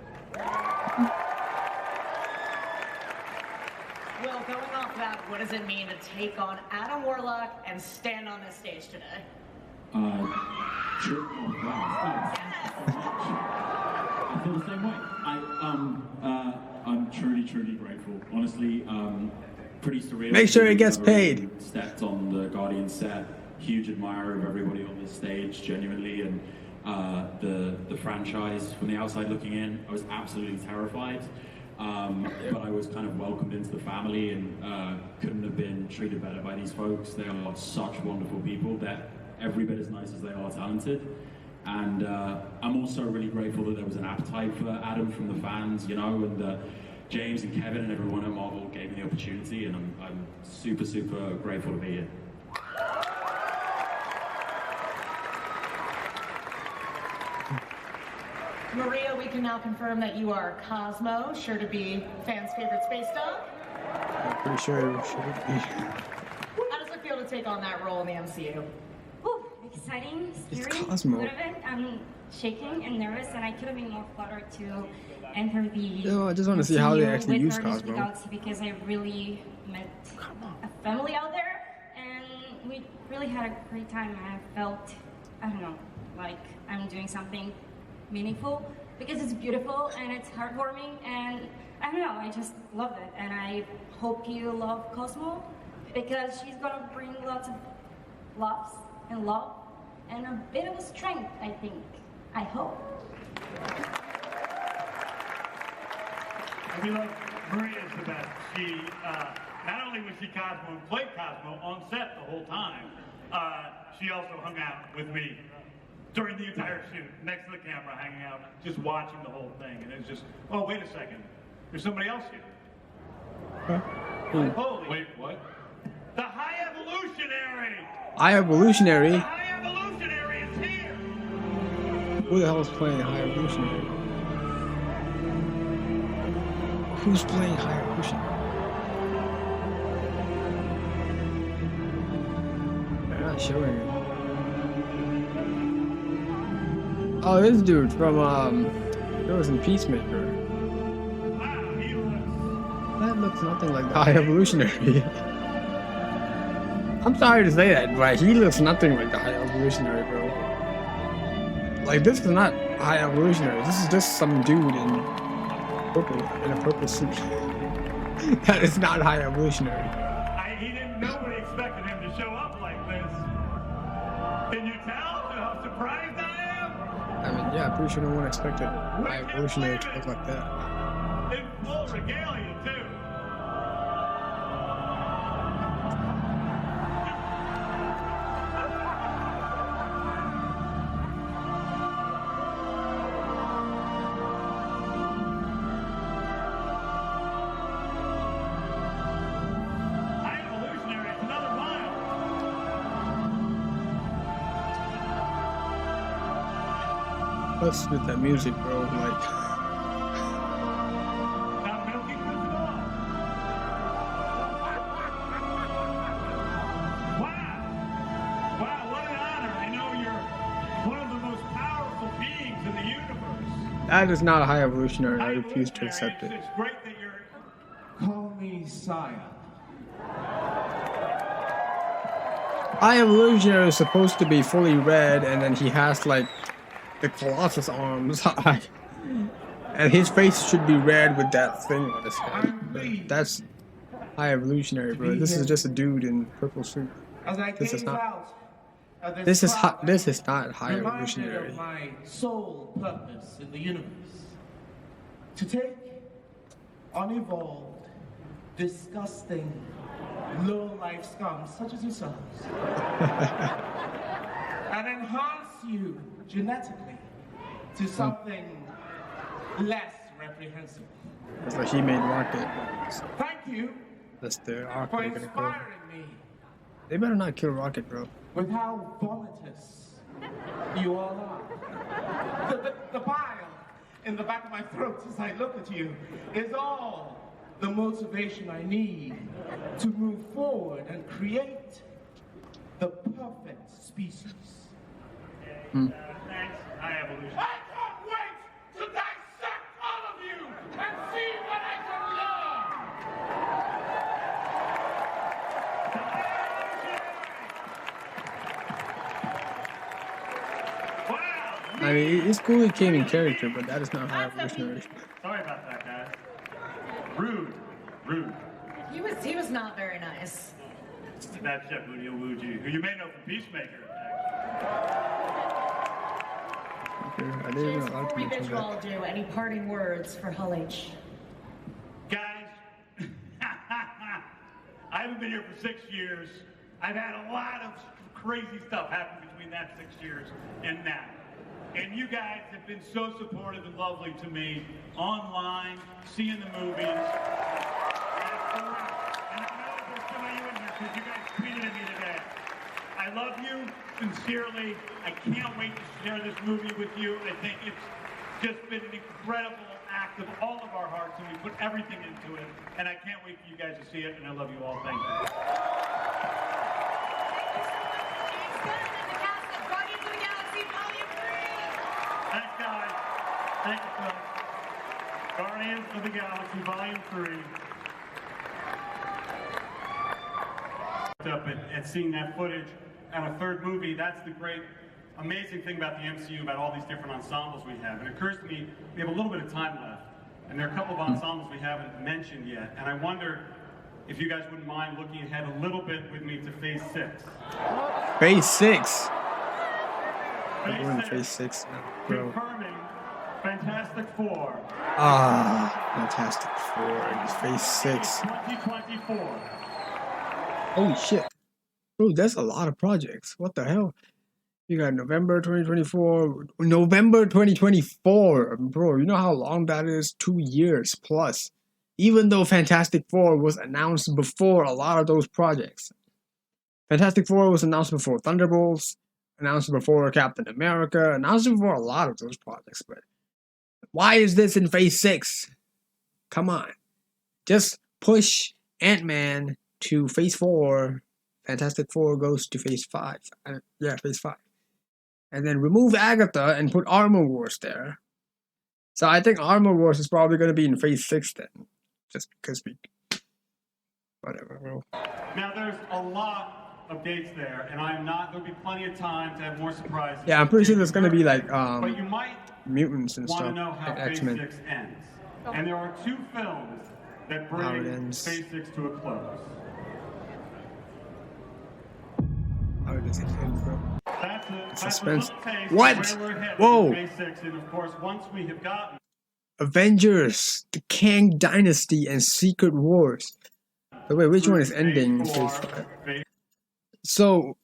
Well, going off that, what does it mean to take on Adam Warlock and stand on this stage today? Sure. Wow, thanks. I feel the same way. I'm truly, truly grateful. Honestly, pretty surreal. Make sure it gets paid. Stepped on the Guardian set. Huge admirer of everybody on this stage, genuinely, and the franchise from the outside looking in. I was absolutely terrified. But I was kind of welcomed into the family, and couldn't have been treated better by these folks. They are such wonderful people. They're every bit as nice as they are talented. And I'm also really grateful that there was an appetite for Adam from the fans, you know, and James and Kevin and everyone at Marvel gave me the opportunity, and I'm super, super grateful to be here. Maria, we can now confirm that you are Cosmo, sure to be fans' favorite space dog. I'm pretty sure it should be. How does it feel to take on that role in the MCU? Ooh, exciting, It's scary, Cosmo. a little bit. I'm shaking and nervous, and I could have been more flattered to enter the Yo, I just wanna see how they MCU actually with use Guardians of the Cosmo. Galaxy, because I really met a family out there, and we really had a great time. I felt, I don't know, like I'm doing something meaningful because it's beautiful and it's heartwarming, and I don't know, I just love it. And I hope you love Cosmo because she's gonna bring lots of laughs and love and a bit of a strength, I think. I hope. We love Maria's the best. She, not only was she Cosmo and played Cosmo on set the whole time, she also hung out with me during the entire shoot, next to the camera, hanging out, just watching the whole thing. And it was just, oh, wait a second, there's somebody else here. Holy. Wait, what? The High Evolutionary! High Evolutionary? The High Evolutionary is here! Who the hell is playing High Evolutionary? Who's playing High Evolutionary? They're not showing it. Oh, this dude from, it was in Peacemaker. That looks nothing like the High Evolutionary. I'm sorry to say that, but he looks nothing like the High Evolutionary, bro. Like, this is not High Evolutionary. This is just some dude in purple, in a purple suit. That is not High Evolutionary. Nobody expected him to show up like this. Can you tell how surprised I am? I mean, yeah, I'm pretty sure no one expected High Evolutionary to look like that. In full regalia, too. What's with that music, bro? Like, Wow, what an honor. I know you're one of the most powerful beings in the universe. that is not a High Evolutionary. I refuse to accept it. It's great that you're... Call me Sire. High Evolutionary is supposed to be fully red, and then he has like the Colossus arms, and his face should be red with that thing on his head. But that's High Evolutionary, bro. This is just a dude in purple suit. This is not. This is not High Evolutionary. Of my sole purpose in the universe: to take unevolved, disgusting, low-life scum such as yourselves and enhance you genetically to something less reprehensible. It's like he made Rocket. Thank you That's the arc for they're gonna go. inspiring me They better not kill Rocket, bro. with how vomitous you all are. The bile in the back of my throat as I look at you is all the motivation I need to move forward and create the perfect species. Thanks, High Evolution. I can't wait to dissect all of you and see what I can learn. I mean, it's cool he came in character, but that is not High Evolutionary. Sorry about that, guys. Rude. He was not very nice. That's Chef Udio Wuji, who you may know from Peacemaker. Okay, I didn't even Before like to we mention visual that. do, any parting words for Hull H? Guys, I haven't been here for 6 years. I've had a lot of crazy stuff happen between that 6 years and now. And you guys have been so supportive and lovely to me online, seeing the movies. And I know there's some of you in here because you guys tweeted at me today. I love you sincerely. I can't wait to share this movie with you. I think it's just been an incredible act of all of our hearts, and we put everything into it. And I can't wait for you guys to see it, and I love you all. Thank you. Thanks, guys. Thank you, folks. Guardians of the Galaxy Volume 3. Up at seeing that footage, a third movie. That's the great, amazing thing about the MCU, about all these different ensembles we have. And it occurs to me, we have a little bit of time left, and there are a couple of ensembles we haven't mentioned yet. And I wonder if you guys wouldn't mind looking ahead a little bit with me to Phase 6. Phase 6. Phase We're in 6. Phase 6 now, bro. Confirming Fantastic Four. Fantastic Four. It's Phase 6. 2024. Holy shit. Bro, that's a lot of projects. What the hell? You got November 2024. November 2024. Bro, you know how long that is? 2 years plus. Even though Fantastic Four was announced before a lot of those projects. Fantastic Four was announced before Thunderbolts, announced before Captain America, announced before a lot of those projects. But why is this in Phase 6? Come on. Just push Ant-Man to Phase 4. Fantastic Four goes to Phase 5. Yeah, Phase 5. And then remove Agatha and put Armor Wars there. So I think Armor Wars is probably going to be in Phase 6 then. Just because we... Whatever, bro. Now there's a lot of dates there, and there'll be plenty of time to have more surprises. Yeah, I'm pretty sure there's going to be like, but you might mutants and want stuff. to know how Like Phase X-Men. 6 ends. And there are 2 films that How it bring ends. Phase 6 to a close. How does it end, bro? That's Suspense. a little taste What? of where we're headed Whoa. in Phase 6, and of course, once we have gotten Avengers, the Dynasty, and Secret Wars. So wait, which one is ending in Phase 5? So,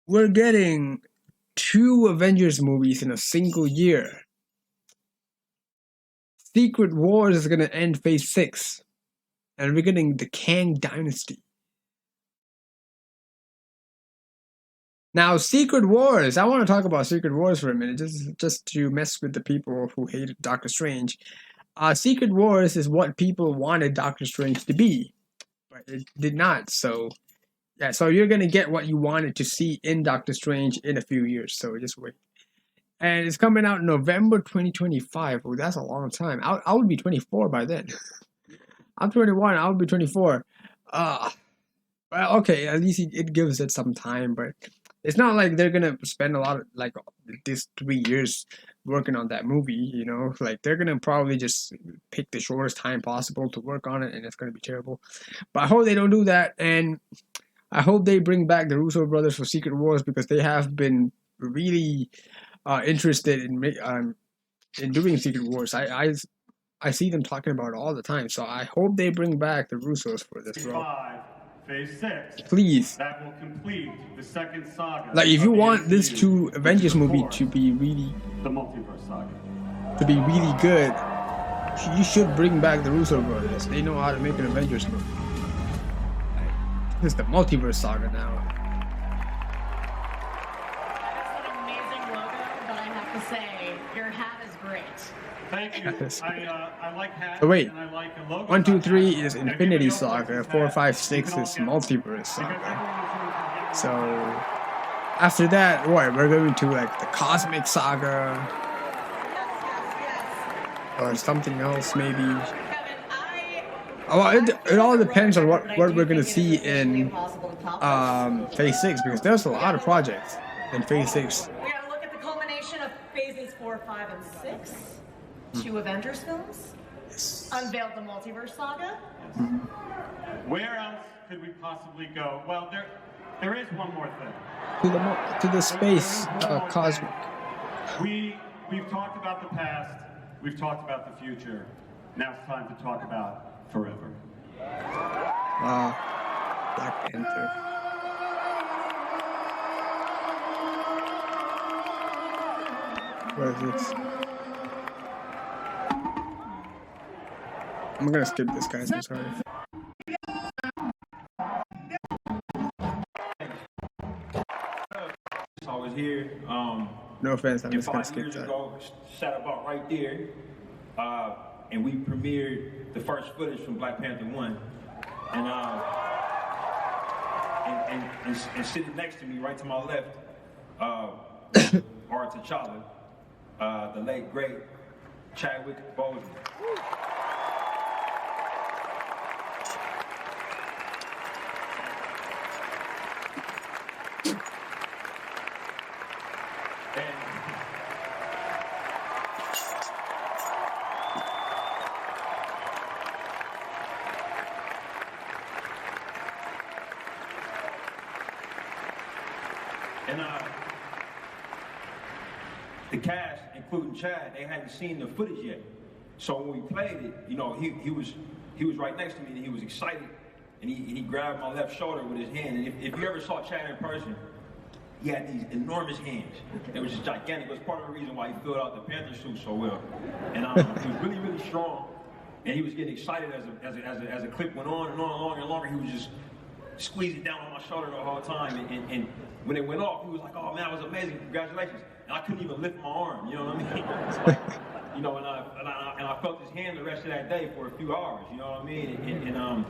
we're getting 2 Avengers movies in a single year. Secret Wars is going to end Phase 6. And we're getting the Kang Dynasty. Now, Secret Wars. I want to talk about Secret Wars for a minute, just to mess with the people who hated Doctor Strange. Secret Wars is what people wanted Doctor Strange to be, but it did not. So, yeah. So you're gonna get what you wanted to see in Doctor Strange in a few years. So just wait. And it's coming out November 2025. Oh, that's a long time. I would be 24 by then. I'm 21. I would be 24. Well, okay. At least it gives it some time, but. It's not like they're gonna spend a lot of like this 3 years working on that movie, you know. Like they're gonna probably just pick the shortest time possible to work on it, and it's gonna be terrible. But I hope they don't do that, and I hope they bring back the Russo brothers for Secret Wars because they have been really interested in doing Secret Wars. I see them talking about it all the time, so I hope they bring back the Russos for this, bro. Phase 6. Please. That will complete the second saga. Like, if you want this MCU, Avengers movie to be really... The multiverse saga. To be really good, you should bring back the Russo brothers. They know how to make an Avengers movie. Like, this is the multiverse saga now. That is an amazing logo, but I have to say, your hat is great. Thank you. I like hats. So wait, and I like the logo. 1, 2, 3 is Infinity Saga, 4, 5, 6 is Multiverse Saga. So after that, what? We're going to like the Cosmic Saga, or something else maybe. Well, it all depends on what we're gonna see in Phase 6 because there's a lot of projects in Phase 6. We gotta look at the culmination of phases 4, 5, and 6. 2 Avengers films. Unveiled the multiverse saga. Where else could we possibly go? Well, there is one more thing. To the space cosmic. We've talked about the past. We've talked about the future. Now it's time to talk about forever. Black Panther. What is this? I'm gonna skip this, guys. I'm sorry. I was here. No offense, I'm just gonna skip that. Ago, sat about right there, and we premiered the first footage from Black Panther 1, and sitting next to me, right to my left, or T'Challa, the late great Chadwick Boseman. And the cast, including Chad, they hadn't seen the footage yet. So when we played it, you know, he was right next to me and he was excited, and he grabbed my left shoulder with his hand. And if you ever saw Chad in person, he had these enormous hands. It was just gigantic. It was part of the reason why he filled out the Panther suit so well. And he was really, really strong. And he was getting excited as the clip went on and on and longer and longer. He was just squeezing down on my shoulder the whole time. And when it went off, he was like, "Oh man, that was amazing! Congratulations!" And I couldn't even lift my arm. You know what I mean? It's like, you know, and I felt his hand the rest of that day for a few hours. You know what I mean? And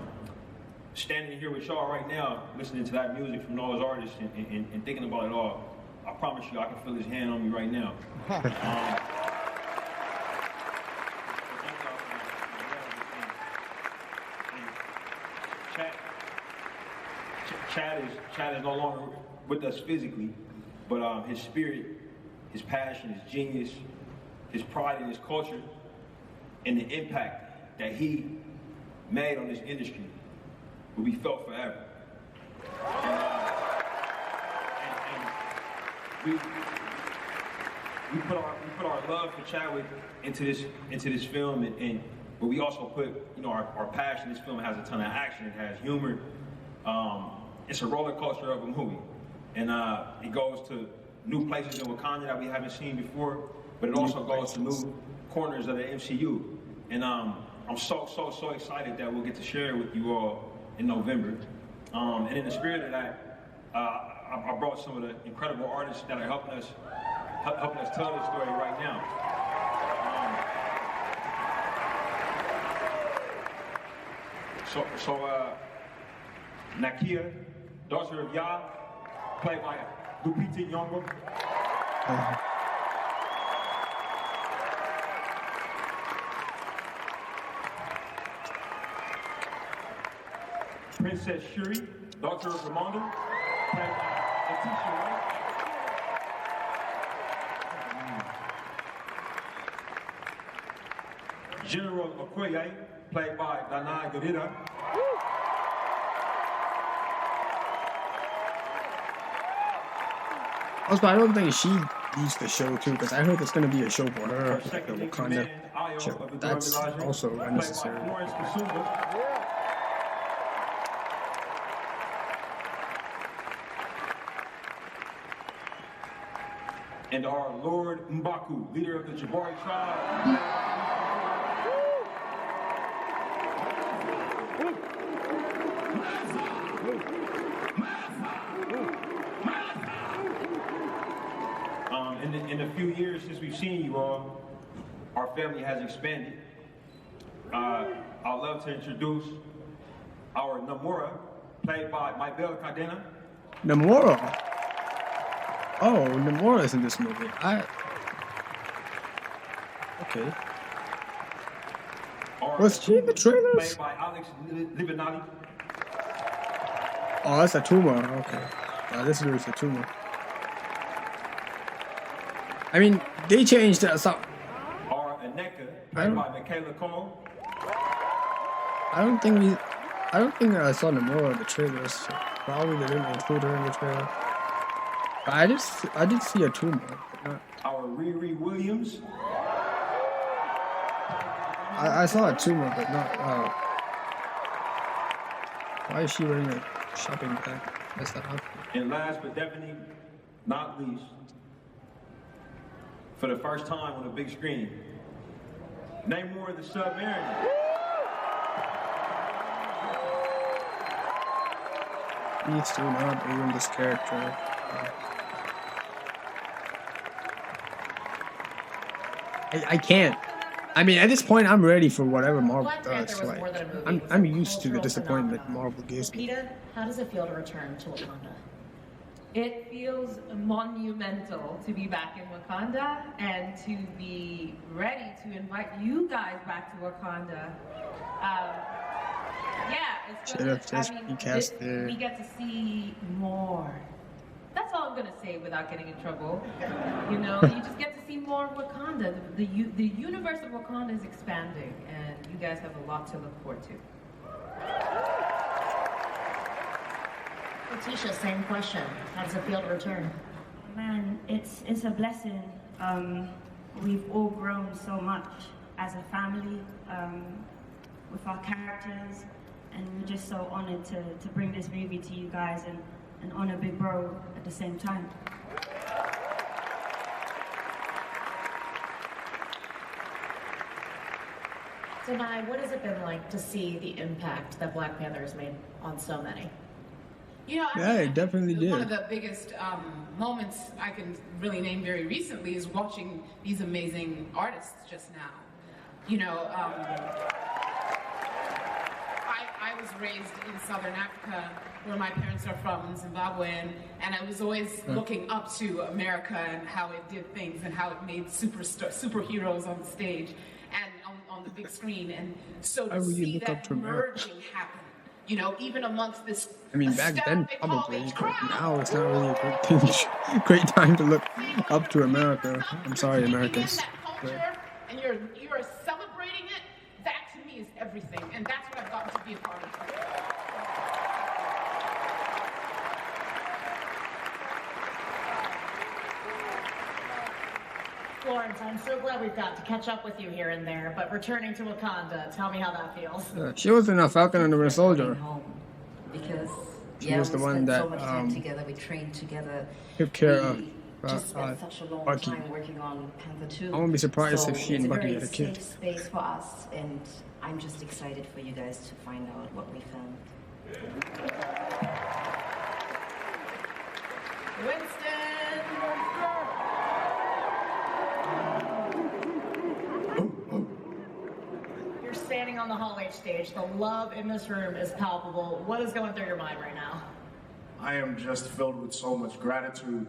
standing here with y'all right now, listening to that music from those artists and thinking about it all, I promise you I can feel his hand on me right now. Chad is no longer with us physically, but his spirit, his passion, his genius, his pride in his culture, and the impact that he made on this industry will be felt forever. And we put our love for Chadwick into this film, but we also put, you know, our passion. This film has a ton of action. It has humor. It's a roller coaster of a movie, and it goes to new places in Wakanda that we haven't seen before, but it also goes to new corners of the MCU. And I'm so excited that we'll get to share it with you all in November. And in the spirit of that, I brought some of the incredible artists that are helping us tell this story right now. Nakia, daughter of Yah, played by Lupita Nyong'o. Princess Shuri, daughter of Ramonda, played by Letitia Wright. General Okoye, played by Dana Garida. Also, I don't think she needs the show too, because I heard there's going to be a show for her, like the Wakanda show. That's also unnecessary. And our Lord M'Baku, leader of the Jabari tribe. In the few years since we've seen you all, our family has expanded. I'd love to introduce our Namora, played by Maibel Cadena. Namora? Oh, Namora's in this movie. Okay. Was she in the trailers? Played by Alex Libanati. Oh, that's a tumor. Okay. This is a tumor. I mean, they changed some. Or Aneka, played by Michaela Cole. I don't think I saw Namora in the trailers. So probably they didn't include her in the trailer. But I did see a tumor. Our Riri Williams. I saw a tumor, but not. Why is she wearing a shopping bag? That's that outfit. And last but definitely not least, for the first time on the big screen, Namor the Submariner. He's still not even this character. I can't. I mean, at this point, I'm ready for whatever Marvel does. Like, I'm used to the disappointment Marvel gives me. Peter, how does it feel to return to Wakanda? It feels monumental to be back in Wakanda and to be ready to invite you guys back to Wakanda. Yeah, it's gonna, we get to see more. That's all I'm gonna say without getting in trouble. You know, you just get to see more of Wakanda. The universe of Wakanda is expanding, and you guys have a lot to look forward to. Letitia, same question. How does it feel to return? Man, it's a blessing. We've all grown so much as a family with our characters, and we're just so honored to bring this movie to you guys and honor Big Bro at the same time. So, Nye, what has it been like to see the impact that Black Panther has made on so many? You know, Yeah, it definitely did. One of the biggest moments I can really name very recently is watching these amazing artists just now. You know, I was raised in Southern Africa, where my parents are from, in Zimbabwe, and I was always looking up to America and how it did things and how it made superheroes on the stage and on the big screen. And so to see that merging happen, you know, even amongst this. I mean, back then probably, but now it's not really a great time to look up to America. I'm sorry, Americans. And you are celebrating it. That to me is everything, and that's what I've gotten to be a part of. Florence, I'm so glad we've got to catch up with you here and there, but returning to Wakanda, tell me how that feels. She was in a Falcon and the Winter Soldier. Because She was the one that so much time together, we trained together. took care of Just spent such a long Bucky. time working on Panther 2. I won't be surprised so if she and Bucky had a it's a kid. very safe space for us, and I'm just excited for you guys to find out what we found. You're standing on the Hall H stage. The love in this room is palpable. What is going through your mind right now? I am just filled with so much gratitude.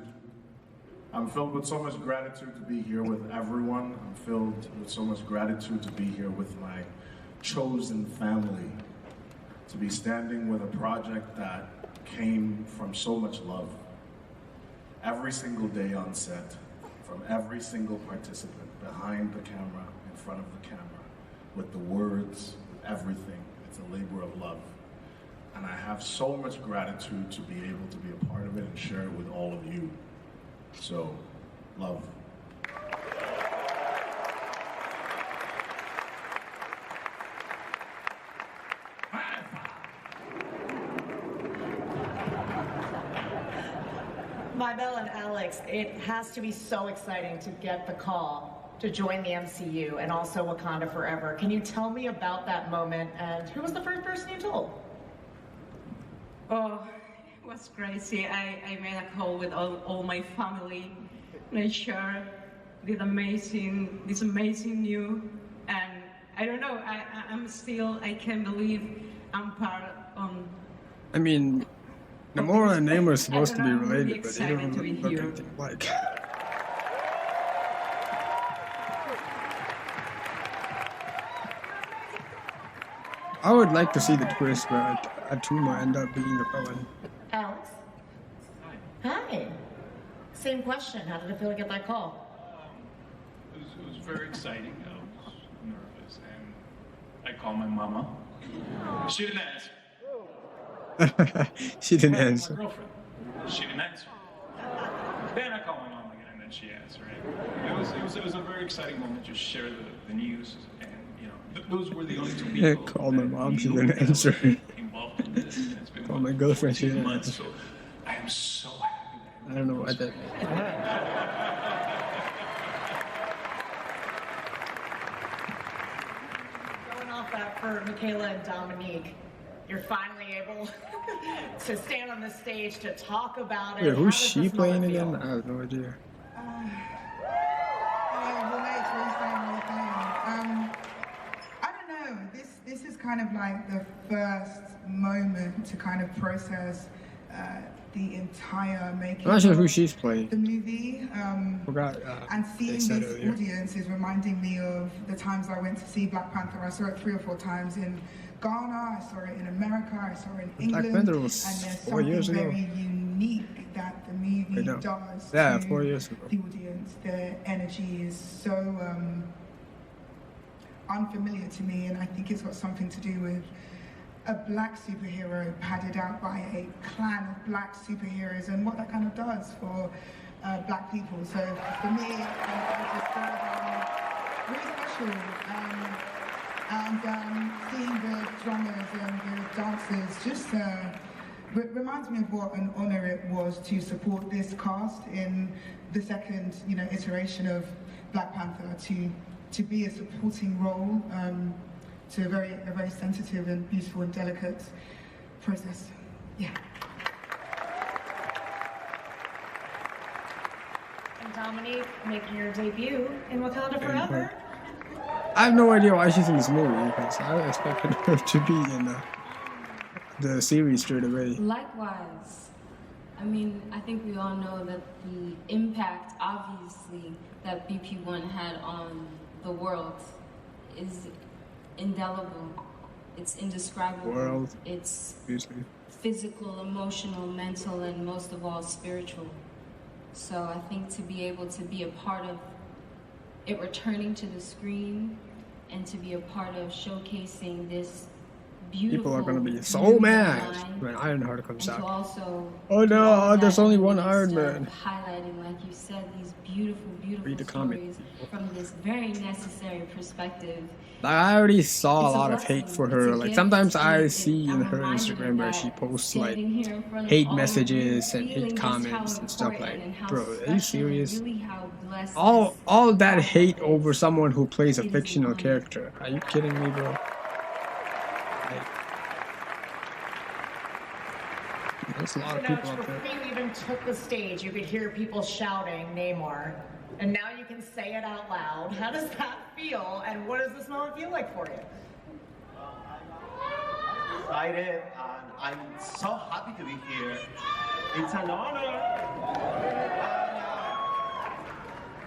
I'm filled with so much gratitude to be here with everyone. I'm filled with so much gratitude to be here with my chosen family. To be standing with a project that came from so much love. Every single day on set, from every single participant, behind the camera, in front of the camera, with the words, with everything. It's a labor of love. And I have so much gratitude to be able to be a part of it and share it with all of you. So, love. Mybelle and Alex, it has to be so exciting to get the call to join the MCU and also Wakanda Forever. Can you tell me about that moment and who was the first person you told? Oh, it was crazy. I made a call with all my family, and I shared this amazing news. And I don't know, I can't believe I'm part of. I mean, Namora and Namor are supposed to be I'm really related, but they don't excited to be look here. anything alike. I would like to see the twist where Atuma end up being the villain. Alex? Hi. Same question. How did it feel to get that call? It was very exciting. I was nervous, and I called my mama. She didn't answer. She didn't I called answer. My girlfriend. She didn't answer. Then I called my mom again, and then she answered. It was a very exciting moment to share the news, and you know, those were the only two I people. called my mom, she didn't answer. Involved in this, and it's been Called my girlfriend, she didn't months, answer. so I am so happy. I don't know why that. Going off that for Michaela and Dominique, you're finally able to stand on the stage to talk about it. Wait, How who's does she this playing moment again? feel? I have no idea. I don't know. This is kind of like the first moment to kind of process the entire making I'm not sure of who she's playing. the movie. Forgot. And They seeing said this earlier. audience is reminding me of the times I went to see Black Panther. I saw it 3 or 4 times in Ghana, I saw it in America, I saw it in Black England. Panther was and there's 4 something years ago. very unique that the movie I know. does Yeah, to 4 years ago. the audience. The energy is so unfamiliar to me, and I think it's got something to do with a black superhero padded out by a clan of black superheroes and what that kind of does for black people. So for me, it was just really special. And seeing the drummers and the dancers just reminds me of what an honor it was to support this cast in the second, iteration of Black Panther, to be a supporting role to a very sensitive and beautiful and delicate process. Yeah. And Dominique, making your debut in Wakanda Forever. I have no idea why she's in this movie because I expected her to be in the series straight away. Likewise, I mean, I think we all know that the impact, obviously, that BP1 had on the world is indelible. It's indescribable. World. It's Seriously. physical, emotional, mental, and most of all, spiritual. So I think to be able to be a part of it returning to the screen and to be a part of showcasing this beautiful, People are gonna be so mad when Ironheart comes and to out. also Oh do all no, of there's that only in the one midst Iron of Man. highlighting, like you said, these beautiful, beautiful Read the comment. stories from this very necessary perspective. I already saw a It's a lot of hate blessing. for It's her. a Like gift, sometimes I and see in I'm her reminded of Instagram where that she posts like standing here in front of hate all of you, messages and feeling hate just how comments and stuff important like, and how bro, are you special and serious? really how blessed All that this hate artwork over is. someone who plays a It is an fictional honor. character. Are you kidding me, bro? Like, there's a lot of So now, people out there. before you even took the stage, you could hear people shouting Namor, and now you can say it out loud. How does that feel, and what does this moment feel like for you? Excited, and I'm so happy to be here. It's an honor.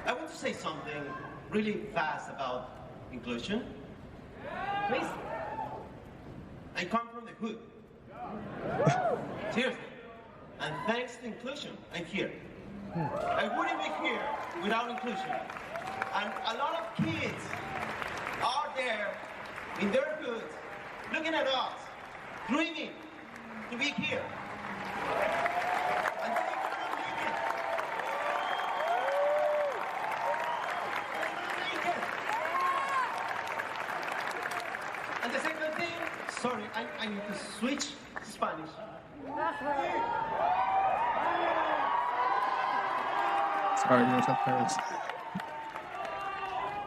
I want to say something really fast about inclusion. Please. I come from the hood. Seriously. And thanks to inclusion, I'm here. I wouldn't be here without inclusion. And a lot of kids are there in their hoods looking at us, dreaming to be here. And they cannot make it. They cannot make it. And the second thing, sorry, I need to switch to Spanish. Sorry, no subtitles.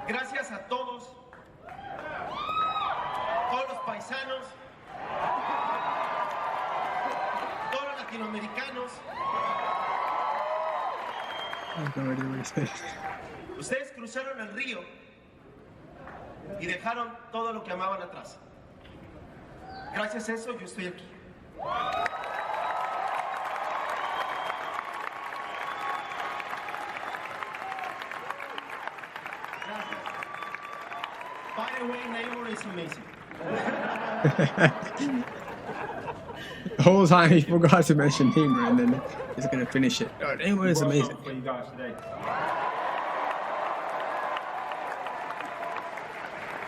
Gracias a todos los paisanos, todos los latinoamericanos. I have no idea what he's saying. Ustedes cruzaron el río y dejaron todo lo que amaban atrás. Gracias a eso yo estoy aquí. By the way, Namor is amazing. The whole time he forgot to mention Namor and then he's gonna finish it. Oh, Namor is amazing. For you guys today.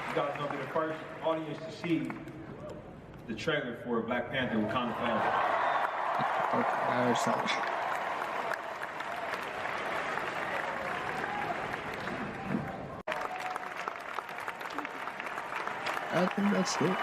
You guys will be the first audience to see the trailer for Black Panther Wakanda Forever. Okay, I saw it. I think that's it.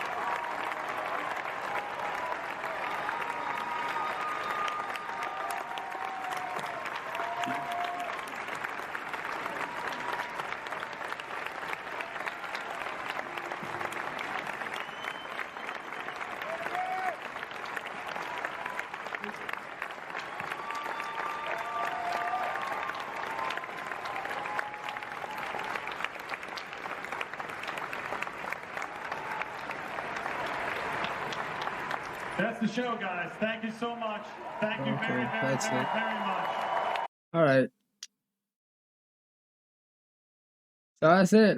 That's the show, guys. Thank you so much. Thank you Okay, very, very, that's very, it. very much. All right. So that's it.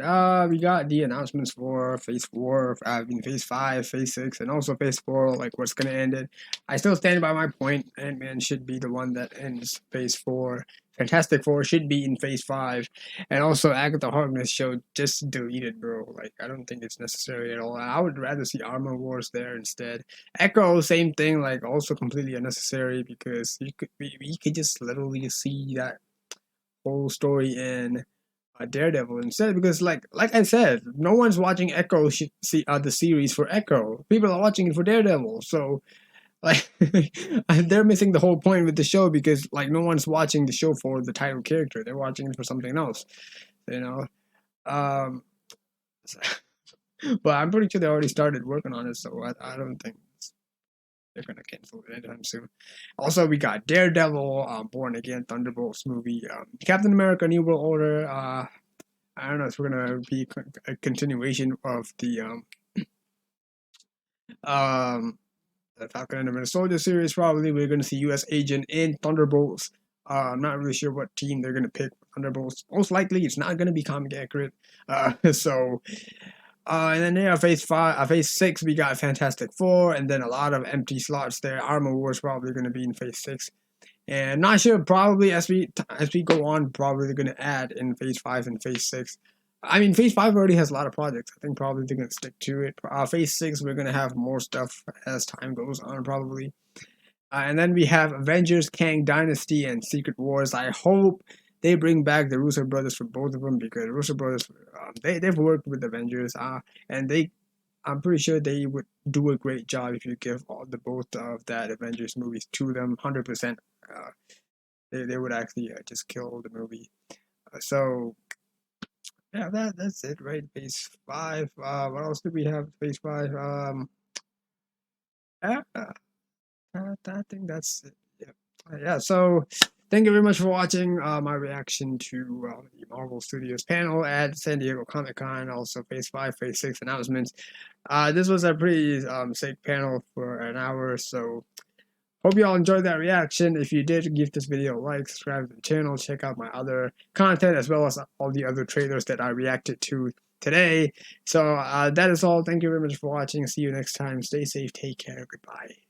We got the announcements for Phase 4, Phase 5, Phase 6, and also Phase 4, like what's gonna end it. I still stand by my point. Ant-Man should be the one that ends Phase 4. Fantastic Four should be in Phase 5. And also Agatha Harkness show, just delete it, bro. Like, I don't think it's necessary at all. I would rather see Armor Wars there instead. Echo, same thing, like also completely unnecessary because we could just literally see that whole story in Daredevil instead, because like I said, no one's watching Echo the series for Echo. People are watching it for Daredevil. So like they're missing the whole point with the show, because like no one's watching the show for the title character. They're watching it for something else, you know. Um, but I'm pretty sure they already started working on it, so I don't think they're gonna cancel it anytime soon. Also, we got Daredevil, Born Again, Thunderbolts movie, Captain America: New World Order. I don't know if we're gonna be a continuation of the Falcon and the Winter Soldier series. Probably we're gonna see U.S. Agent in Thunderbolts. I'm not really sure what team they're gonna pick for Thunderbolts. Most likely, it's not gonna be comic accurate. And then phase 6, we got Fantastic Four, and then a lot of empty slots there. Armor War is probably going to be in phase 6, and not sure. Probably as we go on, probably they're going to add in phase 5 and phase 6. I mean, phase 5 already has a lot of projects. I think probably they're going to stick to it. Phase 6, we're going to have more stuff as time goes on, probably. And then we have Avengers, Kang Dynasty, and Secret Wars. I hope they bring back the Russo brothers for both of them, because Russo brothers, they've worked with Avengers, and I'm pretty sure they would do a great job if you give both of that Avengers movies to them. 100%, they would actually just kill the movie. So yeah, that's it, right? Phase 5. What else do we have? Phase 5. I think that's it. Yeah. So thank you very much for watching my reaction to the Marvel Studios panel at San Diego Comic-Con, also phase 5, phase 6 announcements. This was a pretty sick panel for an hour, so hope you all enjoyed that reaction. If you did, give this video a like, subscribe to the channel, check out my other content, as well as all the other trailers that I reacted to today. So that is all. Thank you very much for watching. See you next time. Stay safe. Take care. Goodbye.